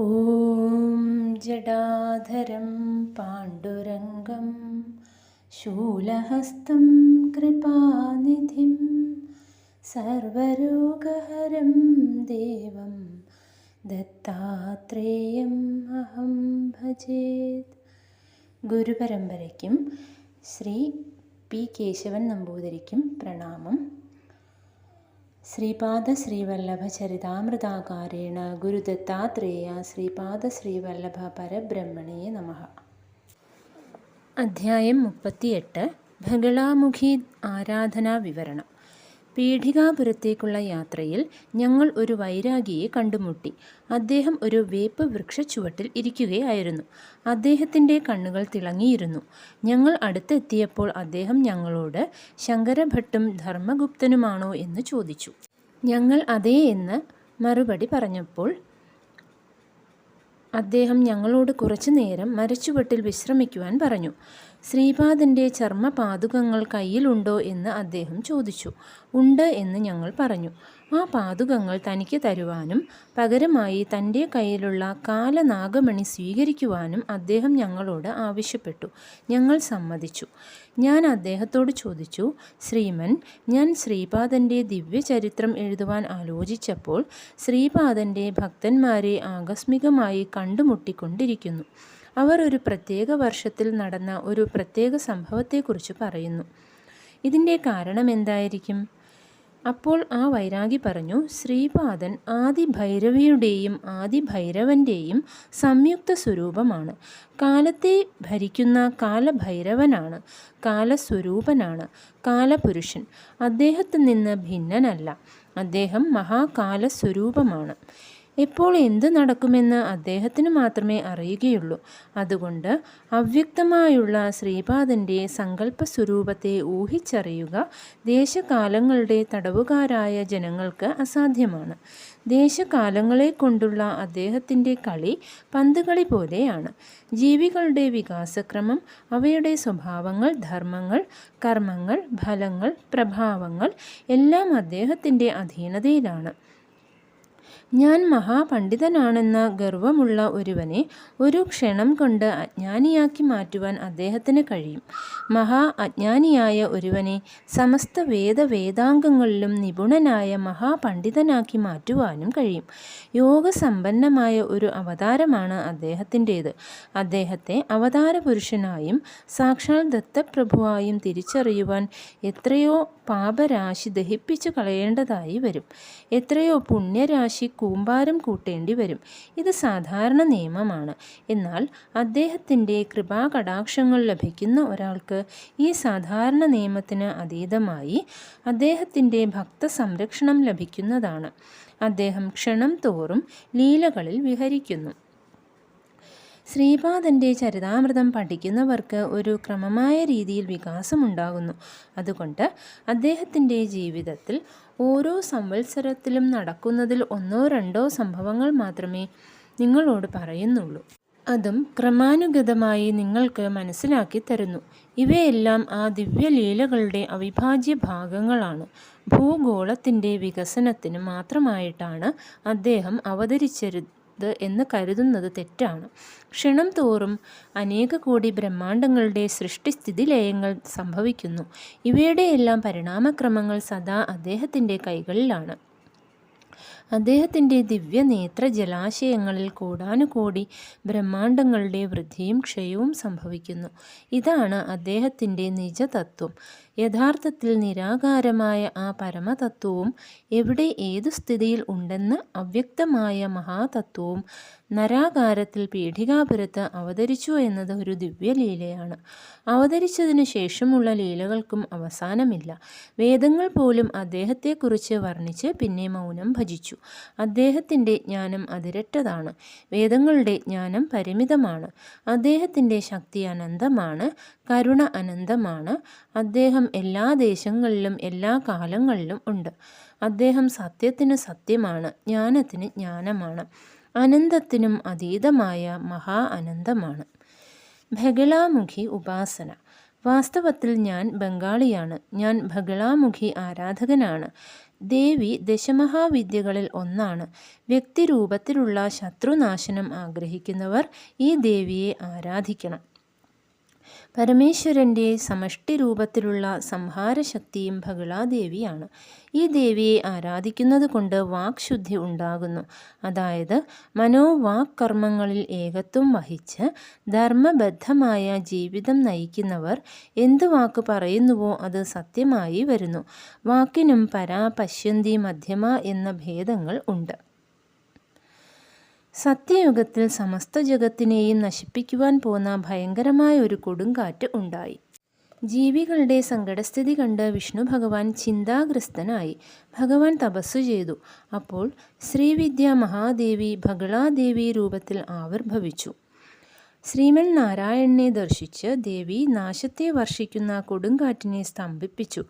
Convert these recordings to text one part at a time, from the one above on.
ॐ जडाधरं पाण्डुरङ्गं शूलहस्तं कृपानिधिं सर्वरोगहरं देवं दत्तात्रेयम् अहं भजेत्. ഗുരുപരമ്പരയ്ക്കും ശ്രീ പി കേശവൻ നമ്പൂതിരിക്കും പ്രണാമം. ശ്രീപാദ ശ്രീവല്ലഭ ചരിതാമൃതാകാരേണ ഗുരുദത്താത്രേയ ശ്രീപാദ ശ്രീവല്ലഭ പരബ്രഹ്മണേ നമഃ. അധ്യായം 38. ബഗളാമുഖി ആരാധനാ വിവരണം. പീഠികാപുരത്തേക്കുള്ള യാത്രയിൽ ഞങ്ങൾ ഒരു വൈരാഗിയെ കണ്ടുമുട്ടി. അദ്ദേഹം ഒരു വേപ്പ് വൃക്ഷച്ചുവട്ടിൽ ഇരിക്കുകയായിരുന്നു. അദ്ദേഹത്തിൻ്റെ കണ്ണുകൾ തിളങ്ങിയിരുന്നു. ഞങ്ങൾ അടുത്തെത്തിയപ്പോൾ അദ്ദേഹം ഞങ്ങളോട് ശങ്കരഭട്ടും ധർമ്മഗുപ്തനുമാണോ എന്ന് ചോദിച്ചു. ഞങ്ങൾ അതേ എന്ന് മറുപടി പറഞ്ഞപ്പോൾ അദ്ദേഹം ഞങ്ങളോട് കുറച്ചു നേരം മരച്ചുവട്ടിൽ വിശ്രമിക്കുവാൻ പറഞ്ഞു. ശ്രീപാദൻ്റെ ചർമ്മപാദുകങ്ങൾ കയ്യിലുണ്ടോ എന്ന് അദ്ദേഹം ചോദിച്ചു. ഉണ്ട് എന്ന് ഞങ്ങൾ പറഞ്ഞു. ആ പാദുകങ്ങൾ തനിക്ക് തരുവാനും പകരമായി തൻ്റെ കയ്യിലുള്ള കാലനാഗമണി സ്വീകരിക്കുവാനും അദ്ദേഹം ഞങ്ങളോട് ആവശ്യപ്പെട്ടു. ഞങ്ങൾ സമ്മതിച്ചു. ഞാൻ അദ്ദേഹത്തോട് ചോദിച്ചു, ശ്രീമൻ, ഞാൻ ശ്രീപാദൻ്റെ ദിവ്യചരിത്രം എഴുതുവാൻ ആലോചിച്ചപ്പോൾ ശ്രീപാദൻ്റെ ഭക്തന്മാരെ ആകസ്മികമായി കണ്ടുമുട്ടിക്കൊണ്ടിരിക്കുന്നു. അവർ ഒരു പ്രത്യേക വർഷത്തിൽ നടന്ന ഒരു പ്രത്യേക സംഭവത്തെക്കുറിച്ച് പറയുന്നു. ഇതിൻ്റെ കാരണം എന്തായിരിക്കും? അപ്പോൾ ആ വൈരാഗി പറഞ്ഞു, ശ്രീപാദൻ ആദിഭൈരവിയുടെയും ആദിഭൈരവൻ്റെയും സംയുക്ത സ്വരൂപമാണ്. കാലത്തെ ഭരിക്കുന്ന കാലഭൈരവനാണ്, കാലസ്വരൂപനാണ്, കാലപുരുഷൻ. അദ്ദേഹത്തിൽ നിന്ന് ഭിന്നനല്ല. അദ്ദേഹം മഹാകാലസ്വരൂപമാണ്. എപ്പോൾ എന്ത് നടക്കുമെന്ന് അദ്ദേഹത്തിന് മാത്രമേ അറിയുകയുള്ളൂ. അതുകൊണ്ട് അവ്യക്തമായുള്ള ശ്രീപാദൻ്റെ സങ്കല്പസ്വരൂപത്തെ ഊഹിച്ചറിയുക ദേശകാലങ്ങളുടെ തടവുകാരായ ജനങ്ങൾക്ക് അസാധ്യമാണ്. ദേശകാലങ്ങളെ കൊണ്ടുള്ള അദ്ദേഹത്തിൻ്റെ കളി പന്തുകളി പോലെയാണ്. ജീവികളുടെ വികാസക്രമം, അവയുടെ സ്വഭാവങ്ങൾ, ധർമ്മങ്ങൾ, കർമ്മങ്ങൾ, ഫലങ്ങൾ, പ്രഭാവങ്ങൾ എല്ലാം അദ്ദേഹത്തിൻ്റെ അധീനതയിലാണ്. ഞാൻ മഹാപണ്ഡിതനാണെന്ന ഗർവമുള്ള ഒരുവനെ ഒരു ക്ഷണം കൊണ്ട് അജ്ഞാനിയാക്കി മാറ്റുവാൻ അദ്ദേഹത്തിന് കഴിയും. അജ്ഞാനിയായ ഒരുവനെ സമസ്ത വേദാംഗങ്ങളിലും നിപുണനായ മഹാപണ്ഡിതനാക്കി മാറ്റുവാനും കഴിയും. യോഗസമ്പന്നമായ ഒരു അവതാരമാണ് അദ്ദേഹത്തിൻ്റേത്. അദ്ദേഹത്തെ അവതാര പുരുഷനായും സാക്ഷാൽ ദത്തപ്രഭുവായും തിരിച്ചറിയുവാൻ എത്രയോ പാപരാശി ദഹിപ്പിച്ചു കളയേണ്ടതായി വരും. എത്രയോ പുണ്യരാശി കൂമ്പാരം കൂട്ടേണ്ടി വരും. ഇത് സാധാരണ നിയമമാണ്. എന്നാൽ അദ്ദേഹത്തിൻ്റെ കൃപാകടാക്ഷങ്ങൾ ലഭിക്കുന്ന ഒരാൾക്ക് ഈ സാധാരണ നിയമത്തിന് അതീതമായി അദ്ദേഹത്തിൻ്റെ ഭക്തസംരക്ഷണം ലഭിക്കുന്നതാണ്. അദ്ദേഹം ക്ഷണം തോറും ലീലകളിൽ വിഹരിക്കുന്നു. ശ്രീപാദൻ്റെ ചരിതാമൃതം പഠിക്കുന്നവർക്ക് ഒരു ക്രമമായ രീതിയിൽ വികാസമുണ്ടാകുന്നു. അതുകൊണ്ട് അദ്ദേഹത്തിൻ്റെ ജീവിതത്തിൽ ഓരോ സംവത്സരത്തിലും നടക്കുന്നതിൽ 1-2 സംഭവങ്ങൾ മാത്രമേ നിങ്ങളോട് പറയുന്നുള്ളൂ. അതും ക്രമാനുഗതമായി നിങ്ങൾക്ക് മനസ്സിലാക്കി തരുന്നു. ഇവയെല്ലാം ആ ദിവ്യലീലകളുടെ അവിഭാജ്യ ഭാഗങ്ങളാണ്. ഭൂഗോളത്തിൻ്റെ വികസനത്തിന് മാത്രമായിട്ടാണ് അദ്ദേഹം അവതരിച്ചത് എന്ന് കരുതുന്നത് തെറ്റാണ്. ക്ഷണം തോറും അനേക കോടി ബ്രഹ്മാണ്ടങ്ങളുടെ സൃഷ്ടിസ്ഥിതി ലയങ്ങൾ സംഭവിക്കുന്നു. ഇവയുടെയെല്ലാം പരിണാമക്രമങ്ങൾ സദാ അദ്ദേഹത്തിൻ്റെ കൈകളിലാണ്. അദ്ദേഹത്തിൻ്റെ ദിവ്യനേത്ര ജലാശയങ്ങളിൽ കോടാനുകോടി ബ്രഹ്മാണ്ടങ്ങളുടെ വൃദ്ധിയും ക്ഷയവും സംഭവിക്കുന്നു. ഇതാണ് അദ്ദേഹത്തിൻ്റെ നിജതത്വം. യഥാർത്ഥത്തിൽ നിരാകാരമായ ആ പരമതത്വവും എവിടെ ഏതു സ്ഥിതിയിൽ ഉണ്ടെന്ന് അവ്യക്തമായ മഹാതത്വവും നരാകാരത്തിൽ പീഠികാപുരത്ത് അവതരിച്ചു എന്നത് ഒരു ദിവ്യലീലയാണ്. അവതരിച്ചതിനു ശേഷമുള്ള ലീലകൾക്കും അവസാനമില്ല. വേദങ്ങൾ പോലും അദ്ദേഹത്തെക്കുറിച്ച് വർണ്ണിച്ച് പിന്നെ മൗനം ഭജിച്ചു. അദ്ദേഹത്തിൻ്റെ ജ്ഞാനം അതിരറ്റതാണ്. വേദങ്ങളുടെ ജ്ഞാനം പരിമിതമാണ്. അദ്ദേഹത്തിൻ്റെ ശക്തി അനന്തമാണ്. കരുണ അനന്തമാണ്. അദ്ദേഹം എല്ലാ ദേശങ്ങളിലും എല്ലാ കാലങ്ങളിലും ഉണ്ട്. അദ്ദേഹം സത്യത്തിന് സത്യമാണ്, ജ്ഞാനത്തിന് ജ്ഞാനമാണ്, അനന്തത്തിനും അതീതമായ അനന്തമാണ്. ബഗളാമുഖി ഉപാസന. വാസ്തവത്തിൽ ഞാൻ ബംഗാളിയാണ്. ഞാൻ ബഗളാമുഖി ആരാധകനാണ്. ദേവി ദശമഹാവിദ്യകളിൽ ഒന്നാണ്. വ്യക്തിരൂപത്തിലുള്ള ശത്രുനാശനം ആഗ്രഹിക്കുന്നവർ ഈ ദേവിയെ ആരാധിക്കണം. പരമേശ്വരൻ്റെ സമഷ്ടി രൂപത്തിലുള്ള സംഹാരശക്തിയും ബഹളാദേവിയാണ്. ഈ ദേവിയെ ആരാധിക്കുന്നത് കൊണ്ട് വാക്ശുദ്ധി ഉണ്ടാകുന്നു. അതായത് മനോവാക് കർമ്മങ്ങളിൽ ഏകത്വം വഹിച്ച് ധർമ്മബദ്ധമായ ജീവിതം നയിക്കുന്നവർ എന്ത് വാക്ക് പറയുന്നുവോ അത് സത്യമായി വരുന്നു. വാക്കിനും പരാ, പശ്യന്തി, മധ്യമ എന്ന ഭേദങ്ങൾ ഉണ്ട്. സത്യയുഗത്തിൽ സമസ്ത ജഗത്തിനെയും നശിപ്പിക്കുവാൻ പോന്ന ഭയങ്കരമായ ഒരു കൊടുങ്കാറ്റ് ഉണ്ടായി. ജീവികളുടെ സങ്കടസ്ഥിതി കണ്ട് വിഷ്ണു ഭഗവാൻ ചിന്താഗ്രസ്തനായി. ഭഗവാൻ തപസ്സു ചെയ്തു. അപ്പോൾ ശ്രീവിദ്യ മഹാദേവി ബഹളാദേവി രൂപത്തിൽ ആവിർഭവിച്ചു. ശ്രീമൻ നാരായണനെ ദർശിച്ച് ദേവി നാശത്തെ വർഷിക്കുന്ന കൊടുങ്കാറ്റിനെ സ്തംഭിപ്പിച്ചു.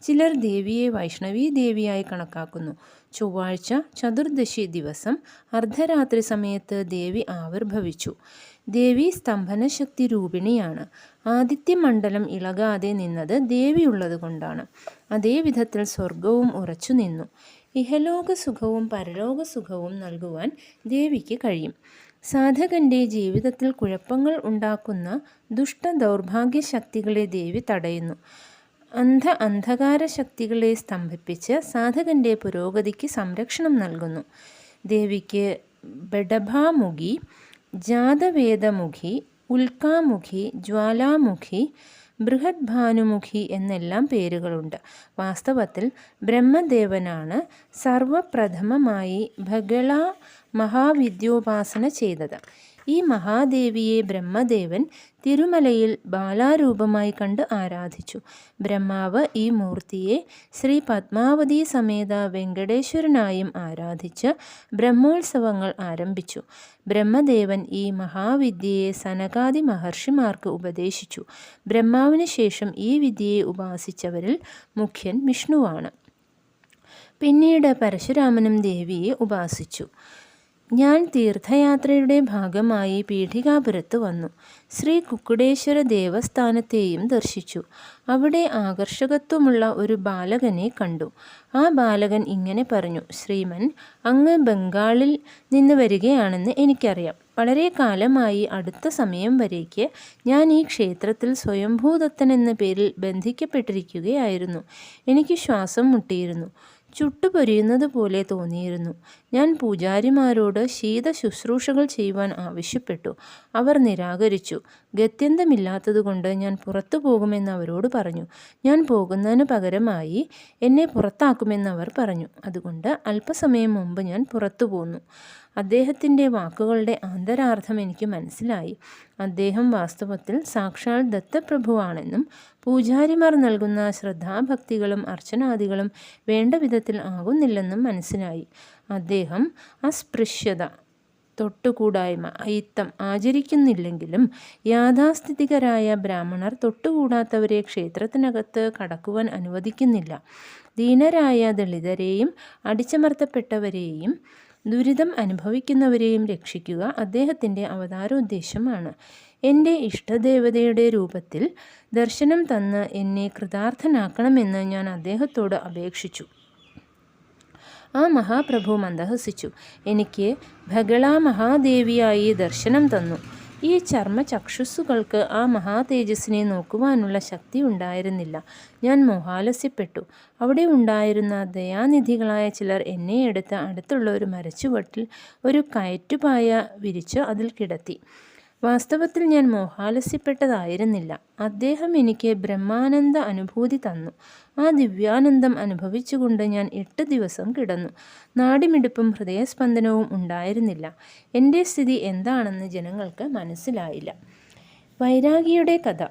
ചിലർ ദേവിയെ വൈഷ്ണവീ ദേവിയായി കണക്കാക്കുന്നു. ചൊവ്വാഴ്ച ചതുർദശി ദിവസം അർദ്ധരാത്രി സമയത്ത് ദേവി ആവിർഭവിച്ചു. ദേവി സ്തംഭനശക്തി രൂപിണിയാണ്. ആദിത്യമണ്ഡലം ഇളകാതെ നിന്നത് ദേവിയുള്ളത് കൊണ്ടാണ്. അതേ വിധത്തിൽ സ്വർഗവും ഉറച്ചു നിന്നു. ഇഹലോക സുഖവും പരലോക സുഖവും നൽകുവാൻ ദേവിക്ക് കഴിയും. സാധകൻ്റെ ജീവിതത്തിൽ കുഴപ്പങ്ങൾ ഉണ്ടാക്കുന്ന ദുഷ്ട ദൗർഭാഗ്യ ശക്തികളെ ദേവി തടയുന്നു. അന്ധകാര ശക്തികളെ സ്തംഭിപ്പിച്ച് സാധകൻ്റെ പുരോഗതിക്ക് സംരക്ഷണം നൽകുന്നു. ദേവിക്ക് ബഡഭാമുഖി, ജാതവേദമുഖി, ഉൽക്കാമുഖി, ജ്വാലാമുഖി, ബൃഹദ്ഭാനുമുഖി എന്നെല്ലാം പേരുകളുണ്ട്. വാസ്തവത്തിൽ ബ്രഹ്മദേവനാണ് സർവപ്രഥമമായി ബഹള മഹാവിദ്യോപാസന ചെയ്തത്. ഈ മഹാദേവിയെ ബ്രഹ്മദേവൻ തിരുമലയിൽ ബാലാരൂപമായി കണ്ട് ആരാധിച്ചു. ബ്രഹ്മാവ് ഈ മൂർത്തിയെ ശ്രീ പത്മാവതി സമേത വെങ്കടേശ്വരനായും ആരാധിച്ച് ബ്രഹ്മോത്സവങ്ങൾ ആരംഭിച്ചു. ബ്രഹ്മദേവൻ ഈ മഹാവിദ്യയെ സനകാദി മഹർഷിമാർക്ക് ഉപദേശിച്ചു. ബ്രഹ്മാവിന് ശേഷം ഈ വിദ്യയെ ഉപാസിച്ചവരിൽ മുഖ്യൻ വിഷ്ണുവാണ്. പിന്നീട് പരശുരാമനും ദേവിയെ ഉപാസിച്ചു. ഞാൻ തീർത്ഥയാത്രയുടെ ഭാഗമായി പീഠികാപുരത്ത് വന്നു. ശ്രീ കുക്കുടേശ്വര ദേവസ്ഥാനത്തെയും ദർശിച്ചു. അവിടെ ആകർഷകത്വമുള്ള ഒരു ബാലകനെ കണ്ടു. ആ ബാലകൻ ഇങ്ങനെ പറഞ്ഞു: ശ്രീമൻ, അങ്ങ് ബംഗാളിൽ നിന്ന് വരികയാണെന്ന് എനിക്കറിയാം. വളരെ കാലമായി അടുത്ത സമയം വരേക്ക് ഞാൻ ഈ ക്ഷേത്രത്തിൽ സ്വയംഭൂദത്തൻ എന്ന പേരിൽ ബന്ധിക്കപ്പെട്ടിരിക്കുകയായിരുന്നു. എനിക്ക് ശ്വാസം മുട്ടിയിരുന്നു. ചുട്ടുപൊരിയുന്നത് പോലെ തോന്നിയിരുന്നു. ഞാൻ പൂജാരിമാരോട് ശീത ശുശ്രൂഷകൾ ചെയ്യുവാൻ ആവശ്യപ്പെട്ടു. അവർ നിരാകരിച്ചു. ഗത്യന്തമില്ലാത്തതുകൊണ്ട് ഞാൻ പുറത്തു പോകുമെന്ന് അവരോട് പറഞ്ഞു. ഞാൻ പോകുന്നതിന് പകരമായി എന്നെ പുറത്താക്കുമെന്ന് അവർ പറഞ്ഞു. അതുകൊണ്ട് അല്പസമയം മുമ്പ് ഞാൻ പുറത്തു പോന്നു. അദ്ദേഹത്തിൻ്റെ വാക്കുകളുടെ ആന്തരാർത്ഥം എനിക്ക് മനസ്സിലായി. അദ്ദേഹം വാസ്തവത്തിൽ സാക്ഷാൽ ദത്തപ്രഭുവാണെന്നും പൂജാരിമാർ നൽകുന്ന ശ്രദ്ധാഭക്തികളും അർച്ചനാദികളും വേണ്ട വിധത്തിൽ ആകുന്നില്ലെന്നും മനസ്സിലായി. അദ്ദേഹം അസ്പൃശ്യത, തൊട്ടുകൂടായ്മ, അയിത്തം ആചരിക്കുന്നില്ലെങ്കിലും യാഥാസ്ഥിതികരായ ബ്രാഹ്മണർ തൊട്ടുകൂടാത്തവരെ ക്ഷേത്രത്തിനകത്ത് കടക്കുവാൻ അനുവദിക്കുന്നില്ല. ദീനരായ ദളിതരെയും അടിച്ചമർത്തപ്പെട്ടവരെയും ദുരിതം അനുഭവിക്കുന്നവരെയും രക്ഷിക്കുക അദ്ദേഹത്തിൻ്റെ അവതാരോദ്ദേശമാണ്. എൻ്റെ ഇഷ്ടദേവതയുടെ രൂപത്തിൽ ദർശനം തന്ന് എന്നെ കൃതാർത്ഥനാക്കണമെന്ന് ഞാൻ അദ്ദേഹത്തോട് അപേക്ഷിച്ചു. ആ മഹാപ്രഭു മന്ദഹസിച്ചു. എനിക്ക് ബഹള മഹാദേവിയായി ദർശനം തന്നു. ഈ ചർമ്മചക്ഷുസ്സുകൾക്ക് ആ മഹാതേജസ്സിനെ നോക്കുവാനുള്ള ശക്തി ഉണ്ടായിരുന്നില്ല. ഞാൻ മോഹാലസ്യപ്പെട്ടു. അവിടെ ഉണ്ടായിരുന്ന ദയാനിധികളായ ചിലർ എന്നെ എടുത്ത് അടുത്തുള്ള ഒരു മരച്ചുവട്ടിൽ ഒരു കയറ്റുപായ വിരിച്ച് അതിൽ കിടത്തി. വാസ്തവത്തിൽ ഞാൻ മോഹാലസ്യപ്പെട്ടതായിരുന്നില്ല. അദ്ദേഹം എനിക്ക് ബ്രഹ്മാനന്ദ അനുഭൂതി തന്നു. ആ ദിവ്യാനന്ദം അനുഭവിച്ചുകൊണ്ട് ഞാൻ 8 ദിവസം കിടന്നു. നാഡിമിടിപ്പും ഹൃദയസ്പന്ദനവും ഉണ്ടായിരുന്നില്ല. എൻ്റെ സ്ഥിതി എന്താണെന്ന് ജനങ്ങൾക്ക് മനസ്സിലായില്ല. വൈരാഗിയുടെ കഥ.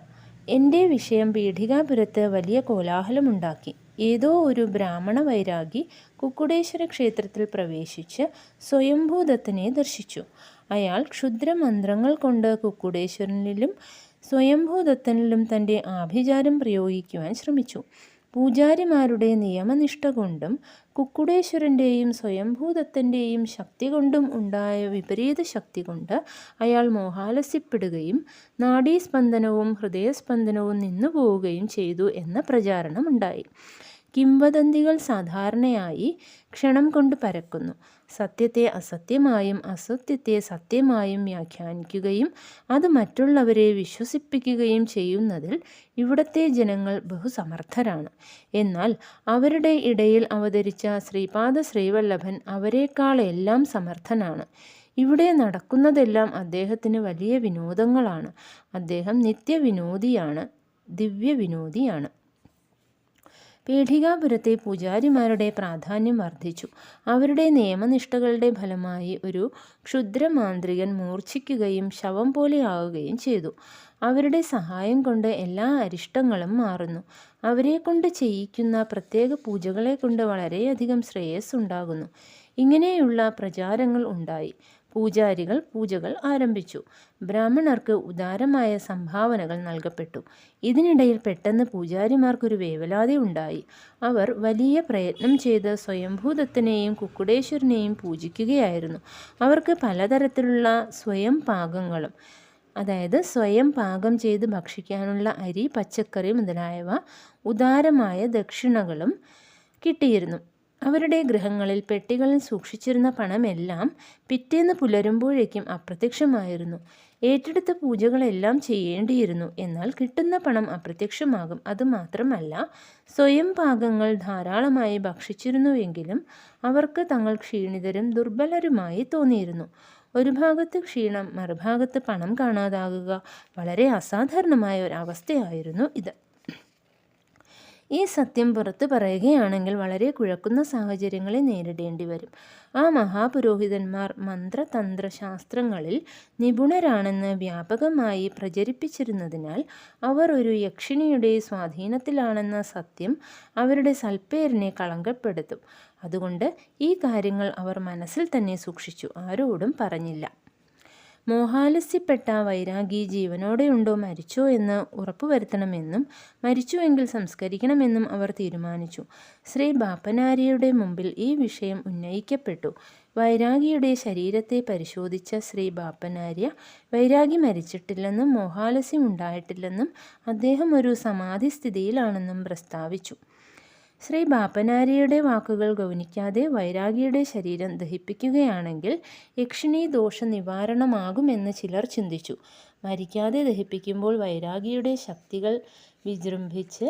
എൻ്റെ വിഷയം പീഠികാപുരത്ത് വലിയ കോലാഹലമുണ്ടാക്കി. ഏതോ ഒരു ബ്രാഹ്മണ വൈരാഗി കുക്കുടേശ്വര ക്ഷേത്രത്തിൽ പ്രവേശിച്ച് സ്വയംഭൂദത്തനെ ദർശിച്ചു. അയാൾ ക്ഷുദ്രമന്ത്രങ്ങൾ കൊണ്ട് കുക്കുടേശ്വരനിലും സ്വയംഭൂദത്തനിലും തൻ്റെ ആഭിചാരം പ്രയോഗിക്കുവാൻ ശ്രമിച്ചു. പൂജാരിമാരുടെ നിയമനിഷ്ഠ കൊണ്ടും കുക്കുടേശ്വരൻ്റെയും സ്വയംഭൂദത്തൻ്റെയും ശക്തി കൊണ്ടും ഉണ്ടായ വിപരീത ശക്തി കൊണ്ട് അയാൾ മോഹാലസ്യപ്പെടുകയും നാഡീസ്പന്ദനവും ഹൃദയസ്പന്ദനവും നിന്നുപോവുകയും ചെയ്തു എന്ന പ്രചാരണമുണ്ടായി. കിംവദന്തികൾ സാധാരണയായി ക്ഷണം കൊണ്ട് പരക്കുന്നു. സത്യത്തെ അസത്യമായും അസത്യത്തെ സത്യമായും വ്യാഖ്യാനിക്കുകയും അത് മറ്റുള്ളവരെ വിശ്വസിപ്പിക്കുകയും ചെയ്യുന്നതിൽ ഇവിടത്തെ ജനങ്ങൾ ബഹുസമർത്ഥരാണ്. എന്നാൽ അവരുടെ ഇടയിൽ അവതരിച്ച ശ്രീപാദ ശ്രീവല്ലഭൻ അവരെക്കാളെല്ലാം സമർത്ഥനാണ്. ഇവിടെ നടക്കുന്നതെല്ലാം അദ്ദേഹത്തിന് വലിയ വിനോദങ്ങളാണ്. അദ്ദേഹം നിത്യവിനോദിയാണ്, ദിവ്യവിനോദിയാണ്. പീഠികാപുരത്തെ പൂജാരിമാരുടെ പ്രാധാന്യം വർദ്ധിച്ചു. അവരുടെ നിയമനിഷ്ഠകളുടെ ഫലമായി ഒരു ക്ഷുദ്രമാന്ത്രികൻ മൂർച്ഛിക്കുകയും ശവം പോലെയാവുകയും ചെയ്തു. അവരുടെ സഹായം കൊണ്ട് എല്ലാ അരിഷ്ടങ്ങളും മാറുന്നു. അവരെക്കൊണ്ട് ചെയ്യിക്കുന്ന പ്രത്യേക പൂജകളെക്കൊണ്ട് വളരെയധികം ശ്രേയസ് ഉണ്ടാകുന്നു. ഇങ്ങനെയുള്ള പ്രചാരങ്ങൾ ഉണ്ടായി. പൂജാരികൾ പൂജകൾ ആരംഭിച്ചു. ബ്രാഹ്മണർക്ക് ഉദാരമായ സംഭാവനകൾ നൽകപ്പെട്ടു. ഇതിനിടയിൽ പെട്ടെന്ന് പൂജാരിമാർക്കൊരു വേവലാതി ഉണ്ടായി. അവർ വലിയ പ്രയത്നം ചെയ്ത് സ്വയംഭൂദത്തനെയും കുക്കുടേശ്വരനെയും പൂജിക്കുകയായിരുന്നു. അവർക്ക് പലതരത്തിലുള്ള സ്വയം പാകങ്ങളും, അതായത് സ്വയം പാകം ചെയ്ത് ഭക്ഷിക്കാനുള്ള അരി, പച്ചക്കറി മുതലായവ ഉദാരമായ ദക്ഷിണകളും കിട്ടിയിരുന്നു. അവരുടെ ഗൃഹങ്ങളിൽ പെട്ടികളിൽ സൂക്ഷിച്ചിരുന്ന പണമെല്ലാം പിറ്റേന്ന് പുലരുമ്പോഴേക്കും അപ്രത്യക്ഷമായിരുന്നു. ഏറ്റെടുത്ത പൂജകളെല്ലാം ചെയ്യേണ്ടിയിരുന്നു. എന്നാൽ കിട്ടുന്ന പണം അപ്രത്യക്ഷമാകും. അതുമാത്രമല്ല, സ്വയം പാകങ്ങൾ ധാരാളമായി ഭക്ഷിച്ചിരുന്നുവെങ്കിലും അവർക്ക് തങ്ങൾ ക്ഷീണിതരും ദുർബലരുമായി തോന്നിയിരുന്നു. ഒരു ഭാഗത്ത് ക്ഷീണം, മറുഭാഗത്ത് പണം കാണാതാകുക വളരെ അസാധാരണമായ ഒരവസ്ഥയായിരുന്നു ഇത്. ഈ സത്യം പുറത്തു പറയുകയാണെങ്കിൽ വളരെ കുഴക്കുന്ന സാഹചര്യങ്ങളെ നേരിടേണ്ടി വരും. ആ മഹാപുരോഹിതന്മാർ മന്ത്രതന്ത്ര ശാസ്ത്രങ്ങളിൽ നിപുണരാണെന്ന് വ്യാപകമായി പ്രചരിപ്പിച്ചിരുന്നതിനാൽ അവർ ഒരു യക്ഷിണിയുടെ സ്വാധീനത്തിലാണെന്ന സത്യം അവരുടെ സൽപ്പേരിനെ കളങ്കപ്പെടുത്തും. അതുകൊണ്ട് ഈ കാര്യങ്ങൾ അവർ മനസ്സിൽ തന്നെ സൂക്ഷിച്ചു, ആരോടും പറഞ്ഞില്ല. മോഹാലസ്യപ്പെട്ട വൈരാഗി ജീവനോടെയുണ്ടോ മരിച്ചോ എന്ന് ഉറപ്പുവരുത്തണമെന്നും മരിച്ചുവെങ്കിൽ സംസ്കരിക്കണമെന്നും അവർ തീരുമാനിച്ചു. ശ്രീ ബാപ്പനാരിയുടെ മുമ്പിൽ ഈ വിഷയം ഉന്നയിക്കപ്പെട്ടു. വൈരാഗിയുടെ ശരീരത്തെ പരിശോധിച്ച ശ്രീ ബാപ്പനാര്യ വൈരാഗി മരിച്ചിട്ടില്ലെന്നും മോഹാലസ്യം ഉണ്ടായിട്ടില്ലെന്നും അദ്ദേഹം ഒരു സമാധിസ്ഥിതിയിലാണെന്നും പ്രസ്താവിച്ചു. ശ്രീ ബാപ്പനാരിയുടെ വാക്കുകൾ ഗൗനിക്കാതെ വൈരാഗിയുടെ ശരീരം ദഹിപ്പിക്കുകയാണെങ്കിൽ യക്ഷിണി ദോഷ നിവാരണമാകുമെന്ന് ചിലർ ചിന്തിച്ചു. മരിക്കാതെ ദഹിപ്പിക്കുമ്പോൾ വൈരാഗിയുടെ ശക്തികൾ വിജൃംഭിച്ച്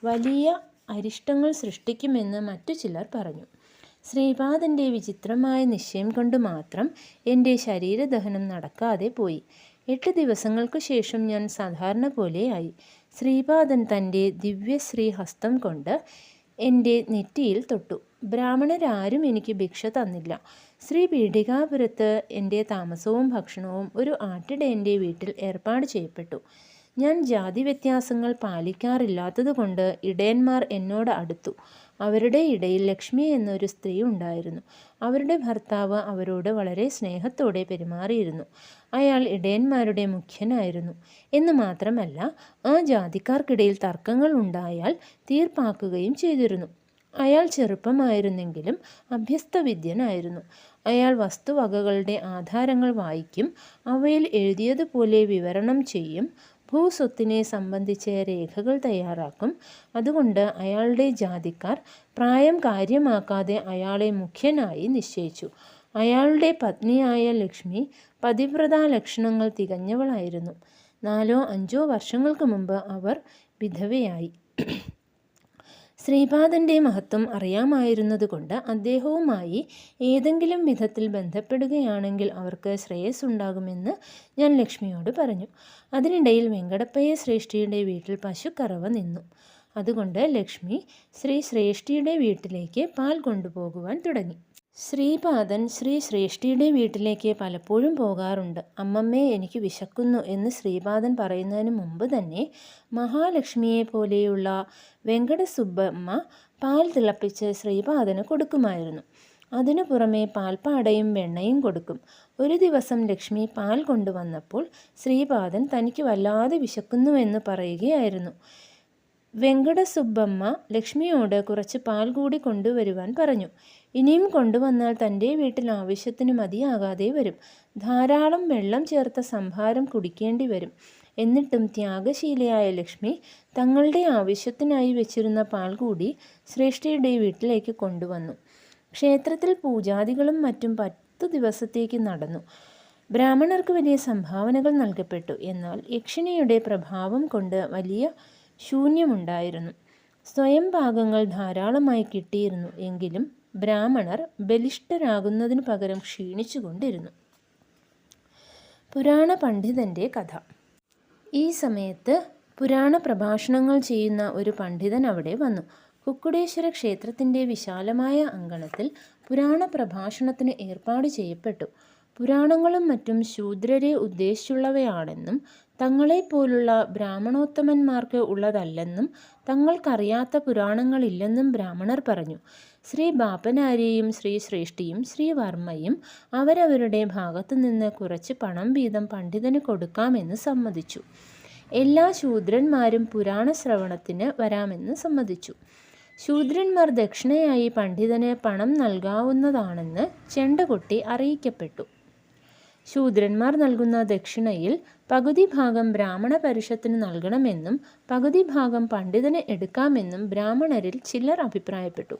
വലിയ അരിഷ്ടങ്ങൾ സൃഷ്ടിക്കുമെന്ന് മറ്റു ചിലർ പറഞ്ഞു. ശ്രീപാദൻ്റെ വിചിത്രമായ നിശ്ചയം കൊണ്ട് മാത്രം എൻ്റെ ശരീരദഹനം നടക്കാതെ പോയി. 8 ദിവസങ്ങൾക്കു ശേഷം ഞാൻ സാധാരണ പോലെയായി. ശ്രീപാദൻ തൻ്റെ ദിവ്യശ്രീ ഹസ്തം കൊണ്ട് എൻ്റെ നെറ്റിയിൽ തൊട്ടു. ബ്രാഹ്മണരാരും എനിക്ക് ഭിക്ഷ തന്നില്ല. ശ്രീ പീഠികാപുരത്ത് എൻ്റെ താമസവും ഭക്ഷണവും ഒരു ആട്ടിടയൻ്റെ വീട്ടിൽ ഏർപ്പാട് ചെയ്യപ്പെട്ടു. ഞാൻ ജാതി വ്യത്യാസങ്ങൾ പാലിക്കാറില്ലാത്തതുകൊണ്ട് ഇടയന്മാർ എന്നോട് അടുത്തു. അവരുടെ ഇടയിൽ ലക്ഷ്മി എന്നൊരു സ്ത്രീ ഉണ്ടായിരുന്നു. അവരുടെ ഭർത്താവ് അവരോട് വളരെ സ്നേഹത്തോടെ പെരുമാറിയിരുന്നു. അയാൾ ഇടയന്മാരുടെ മുഖ്യനായിരുന്നു. എന്ന് മാത്രമല്ല, ആ ജാതിക്കാർക്കിടയിൽ തർക്കങ്ങൾ ഉണ്ടായാൽ തീർപ്പാക്കുകയും ചെയ്തിരുന്നു. അയാൾ ചെറുപ്പമായിരുന്നെങ്കിലും അഭ്യസ്തവിദ്യനായിരുന്നു. അയാൾ വസ്തുവകകളുടെ ആധാരങ്ങൾ വായിക്കും, അവയിൽ എഴുതിയതുപോലെ വിവരണം ചെയ്യും, ഭൂസ്വത്തിനെ സംബന്ധിച്ച് രേഖകൾ തയ്യാറാക്കും. അതുകൊണ്ട് അയാളുടെ ജാതിക്കാർ പ്രായം കാര്യമാക്കാതെ അയാളെ മുഖ്യനായി നിശ്ചയിച്ചു. അയാളുടെ പത്നിയായ ലക്ഷ്മി പതിവ്രതാ ലക്ഷണങ്ങൾ തികഞ്ഞവളായിരുന്നു. 4-5 വർഷങ്ങൾക്ക് മുമ്പ് അവർ വിധവയായി. ശ്രീപാദൻ്റെ മഹത്വം അറിയാമായിരുന്നതുകൊണ്ട് അദ്ദേഹവുമായി ഏതെങ്കിലും വിധത്തിൽ ബന്ധപ്പെടുകയാണെങ്കിൽ അവർക്ക് ശ്രേയസ്സുണ്ടാകുമെന്ന് ഞാൻ ലക്ഷ്മിയോട് പറഞ്ഞു. അതിനിടയിൽ വെങ്കടപ്പയ്യ ശ്രേഷ്ഠിയുടെ വീട്ടിൽ പശുക്കറവ നിന്നു. അതുകൊണ്ട് ലക്ഷ്മി ശ്രീ ശ്രേഷ്ഠിയുടെ വീട്ടിലേക്ക് പാൽ കൊണ്ടുപോകുവാൻ തുടങ്ങി. ശ്രീപാദൻ ശ്രീ ശ്രേഷ്ഠിയുടെ വീട്ടിലേക്ക് പലപ്പോഴും പോകാറുണ്ട്. അമ്മമ്മേ, എനിക്ക് വിശക്കുന്നു എന്ന് ശ്രീപാദൻ പറയുന്നതിന് മുമ്പ് തന്നെ മഹാലക്ഷ്മിയെ പോലെയുള്ള വെങ്കടസുബ്ബമ്മ പാൽ തിളപ്പിച്ച് ശ്രീപാദന് കൊടുക്കുമായിരുന്നു. അതിനു പുറമെ പാൽപ്പാടയും വെണ്ണയും കൊടുക്കും. ഒരു ദിവസം ലക്ഷ്മി പാൽ കൊണ്ടുവന്നപ്പോൾ ശ്രീപാദൻ തനിക്ക് വല്ലാതെ വിശക്കുന്നുവെന്ന് പറയുകയായിരുന്നു. വെങ്കടസുബ്ബമ്മ ലക്ഷ്മിയോട് കുറച്ച് പാൽ കൂടി കൊണ്ടുവരുവാൻ പറഞ്ഞു. ഇനിയും കൊണ്ടുവന്നാൽ തൻ്റെ വീട്ടിൽ ആവശ്യത്തിന് മതിയാകാതെ വരും. ധാരാളം വെള്ളം ചേർത്ത സംഭാരം കുടിക്കേണ്ടി വരും. എന്നിട്ടും ത്യാഗശീലയായ ലക്ഷ്മി തങ്ങളുടെ ആവശ്യത്തിനായി വെച്ചിരുന്ന പാൽ കൂടി ശ്രേഷ്ഠയുടെ വീട്ടിലേക്ക് കൊണ്ടുവന്നു. ക്ഷേത്രത്തിൽ പൂജാദികളും മറ്റും 10 ദിവസത്തേക്ക് നടന്നു. ബ്രാഹ്മണർക്ക് വലിയ സംഭാവനകൾ നൽകപ്പെട്ടു. എന്നാൽ യക്ഷിണിയുടെ പ്രഭാവം കൊണ്ട് വലിയ ശൂന്യമുണ്ടായിരുന്നു. സ്വയം പാകങ്ങൾ ധാരാളമായി കിട്ടിയിരുന്നു. എങ്കിലും ബ്രാഹ്മണർ ബലിഷ്ഠരാകുന്നതിനു പകരം ക്ഷീണിച്ചുകൊണ്ടിരുന്നു. പുരാണ പണ്ഡിതൻ്റെ കഥ. ഈ സമയത്ത് പുരാണ പ്രഭാഷണങ്ങൾ ചെയ്യുന്ന ഒരു പണ്ഡിതൻ അവിടെ വന്നു. കുക്കുടേശ്വര ക്ഷേത്രത്തിൻ്റെ വിശാലമായ അങ്കണത്തിൽ പുരാണ പ്രഭാഷണത്തിന് ഏർപ്പാട് ചെയ്യപ്പെട്ടു. പുരാണങ്ങളും മറ്റും ശൂദ്രരെ ഉദ്ദേശിച്ചുള്ളവയാണെന്നും തങ്ങളെപ്പോലുള്ള ബ്രാഹ്മണോത്തമന്മാർക്ക് ഉള്ളതല്ലെന്നും തങ്ങൾക്കറിയാത്ത പുരാണങ്ങളില്ലെന്നും ബ്രാഹ്മണർ പറഞ്ഞു. ശ്രീ ബാപ്പനാരിയും ശ്രീ ശ്രേഷ്ഠിയും ശ്രീ വർമ്മയും അവരവരുടെ ഭാഗത്തു നിന്ന് കുറച്ച് പണം വീതം പണ്ഡിതന് കൊടുക്കാമെന്ന് സമ്മതിച്ചു. എല്ലാ ശൂദ്രന്മാരും പുരാണ ശ്രവണത്തിന് വരാമെന്ന് സമ്മതിച്ചു. ശൂദ്രന്മാർ ദക്ഷിണയായി പണ്ഡിതന് പണം നൽകാവുന്നതാണെന്ന് ചെണ്ടകൊട്ടി അറിയിക്കപ്പെട്ടു. ശൂദ്രന്മാർ നൽകുന്ന ദക്ഷിണയിൽ പകുതി ഭാഗം ബ്രാഹ്മണ പരിഷത്തിന് നൽകണമെന്നും പകുതി ഭാഗം പണ്ഡിതന് എടുക്കാമെന്നും ബ്രാഹ്മണരിൽ ചിലർ അഭിപ്രായപ്പെട്ടു.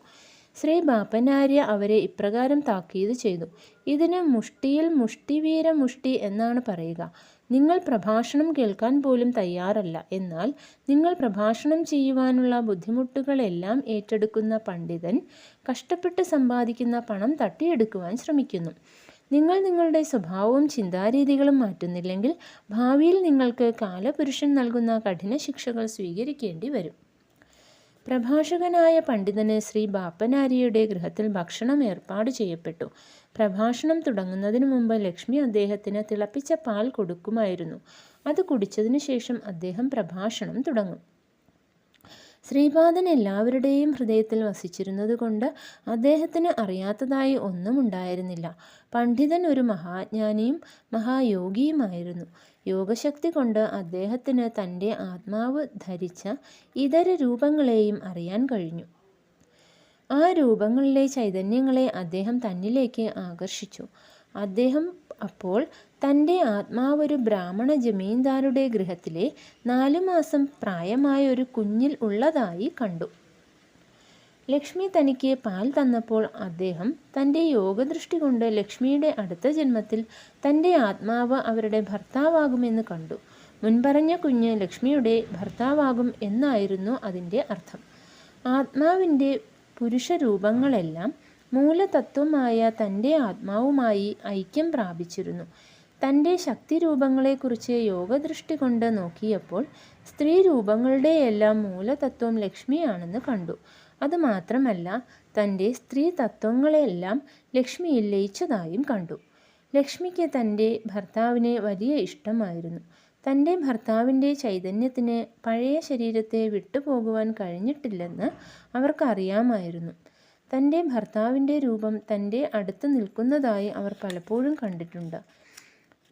ശ്രീ ബാപ്പനാര്യ അവരെ ഇപ്രകാരം താക്കീത് ചെയ്തു. ഇതിന് മുഷ്ടിയിൽ മുഷ്ടിവീര മുഷ്ടി എന്നാണ് പറയുക. നിങ്ങൾ പ്രഭാഷണം കേൾക്കാൻ പോലും തയ്യാറല്ല. എന്നാൽ നിങ്ങൾ പ്രഭാഷണം ചെയ്യുവാനുള്ള ബുദ്ധിമുട്ടുകളെല്ലാം ഏറ്റെടുക്കുന്ന പണ്ഡിതൻ കഷ്ടപ്പെട്ട് സമ്പാദിക്കുന്ന പണം തട്ടിയെടുക്കുവാൻ ശ്രമിക്കുന്നു. നിങ്ങൾ നിങ്ങളുടെ സ്വഭാവവും ചിന്താരീതികളും മാറ്റുന്നില്ലെങ്കിൽ ഭാവിയിൽ നിങ്ങൾക്ക് കാലപുരുഷൻ നൽകുന്ന കഠിന ശിക്ഷകൾ സ്വീകരിക്കേണ്ടി വരും. പ്രഭാഷകനായ പണ്ഡിതന് ശ്രീ ബാപ്പനാരിയുടെ ഗൃഹത്തിൽ ഭക്ഷണം ഏർപ്പാട് ചെയ്യപ്പെട്ടു. പ്രഭാഷണം തുടങ്ങുന്നതിന് മുമ്പ് ലക്ഷ്മി അദ്ദേഹത്തിന് തിളപ്പിച്ച പാൽ കൊടുക്കുമായിരുന്നു. അത് കുടിച്ചതിനു ശേഷം അദ്ദേഹം പ്രഭാഷണം തുടങ്ങും. ശ്രീപാദൻ എല്ലാവരുടെയും ഹൃദയത്തിൽ വസിച്ചിരുന്നതുകൊണ്ട് അദ്ദേഹത്തിന് അറിയാത്തതായി ഒന്നും ഉണ്ടായിരുന്നില്ല. പണ്ഡിതൻ ഒരു മഹാജ്ഞാനിയും മഹായോഗിയുമായിരുന്നു. യോഗശക്തി കൊണ്ട് അദ്ദേഹത്തിന് തൻ്റെ ആത്മാവ് ധരിച്ച ഇതര രൂപങ്ങളെയും അറിയാൻ കഴിഞ്ഞു. ആ രൂപങ്ങളിലെ ചൈതന്യങ്ങളെ അദ്ദേഹം തന്നിലേക്ക് ആകർഷിച്ചു. അദ്ദേഹം അപ്പോൾ തൻ്റെ ആത്മാവൊരു ബ്രാഹ്മണ ജമീന്ദാരുടെ ഗൃഹത്തിലെ 4 മാസം പ്രായമായ ഒരു കുഞ്ഞിൽ ഉള്ളതായി കണ്ടു. ലക്ഷ്മി തനിക്ക് പാൽ തന്നപ്പോൾ അദ്ദേഹം തൻ്റെ യോഗദൃഷ്ടി കൊണ്ട് ലക്ഷ്മിയുടെ അടുത്ത ജന്മത്തിൽ തൻ്റെ ആത്മാവ് അവരുടെ ഭർത്താവാകുമെന്ന് കണ്ടു. മുൻപറഞ്ഞ കുഞ്ഞ് ലക്ഷ്മിയുടെ ഭർത്താവാകും എന്നായിരുന്നു അതിൻ്റെ അർത്ഥം. ആത്മാവിൻ്റെ പുരുഷരൂപങ്ങളെല്ലാം മൂലതത്വമായ തൻ്റെ ആത്മാവുമായി ഐക്യം പ്രാപിച്ചിരുന്നു. തൻ്റെ ശക്തിരൂപങ്ങളെക്കുറിച്ച് യോഗദൃഷ്ടി കൊണ്ട് നോക്കിയപ്പോൾ സ്ത്രീ രൂപങ്ങളുടെയെല്ലാം മൂലതത്വം ലക്ഷ്മിയാണെന്ന് കണ്ടു. അതുമാത്രമല്ല, തൻ്റെ സ്ത്രീ തത്വങ്ങളെല്ലാം ലക്ഷ്മിയിൽ ലയിച്ചതായും കണ്ടു. ലക്ഷ്മിക്ക് തൻ്റെ ഭർത്താവിനെ വലിയ ഇഷ്ടമായിരുന്നു. തൻ്റെ ഭർത്താവിൻ്റെ ചൈതന്യത്തിന് പഴയ ശരീരത്തെ വിട്ടുപോകുവാൻ കഴിഞ്ഞിട്ടില്ലെന്ന് അവർക്കറിയാമായിരുന്നു. തൻ്റെ ഭർത്താവിൻ്റെ രൂപം തൻ്റെ അടുത്ത് നിൽക്കുന്നതായി അവർ പലപ്പോഴും കണ്ടിട്ടുണ്ട്.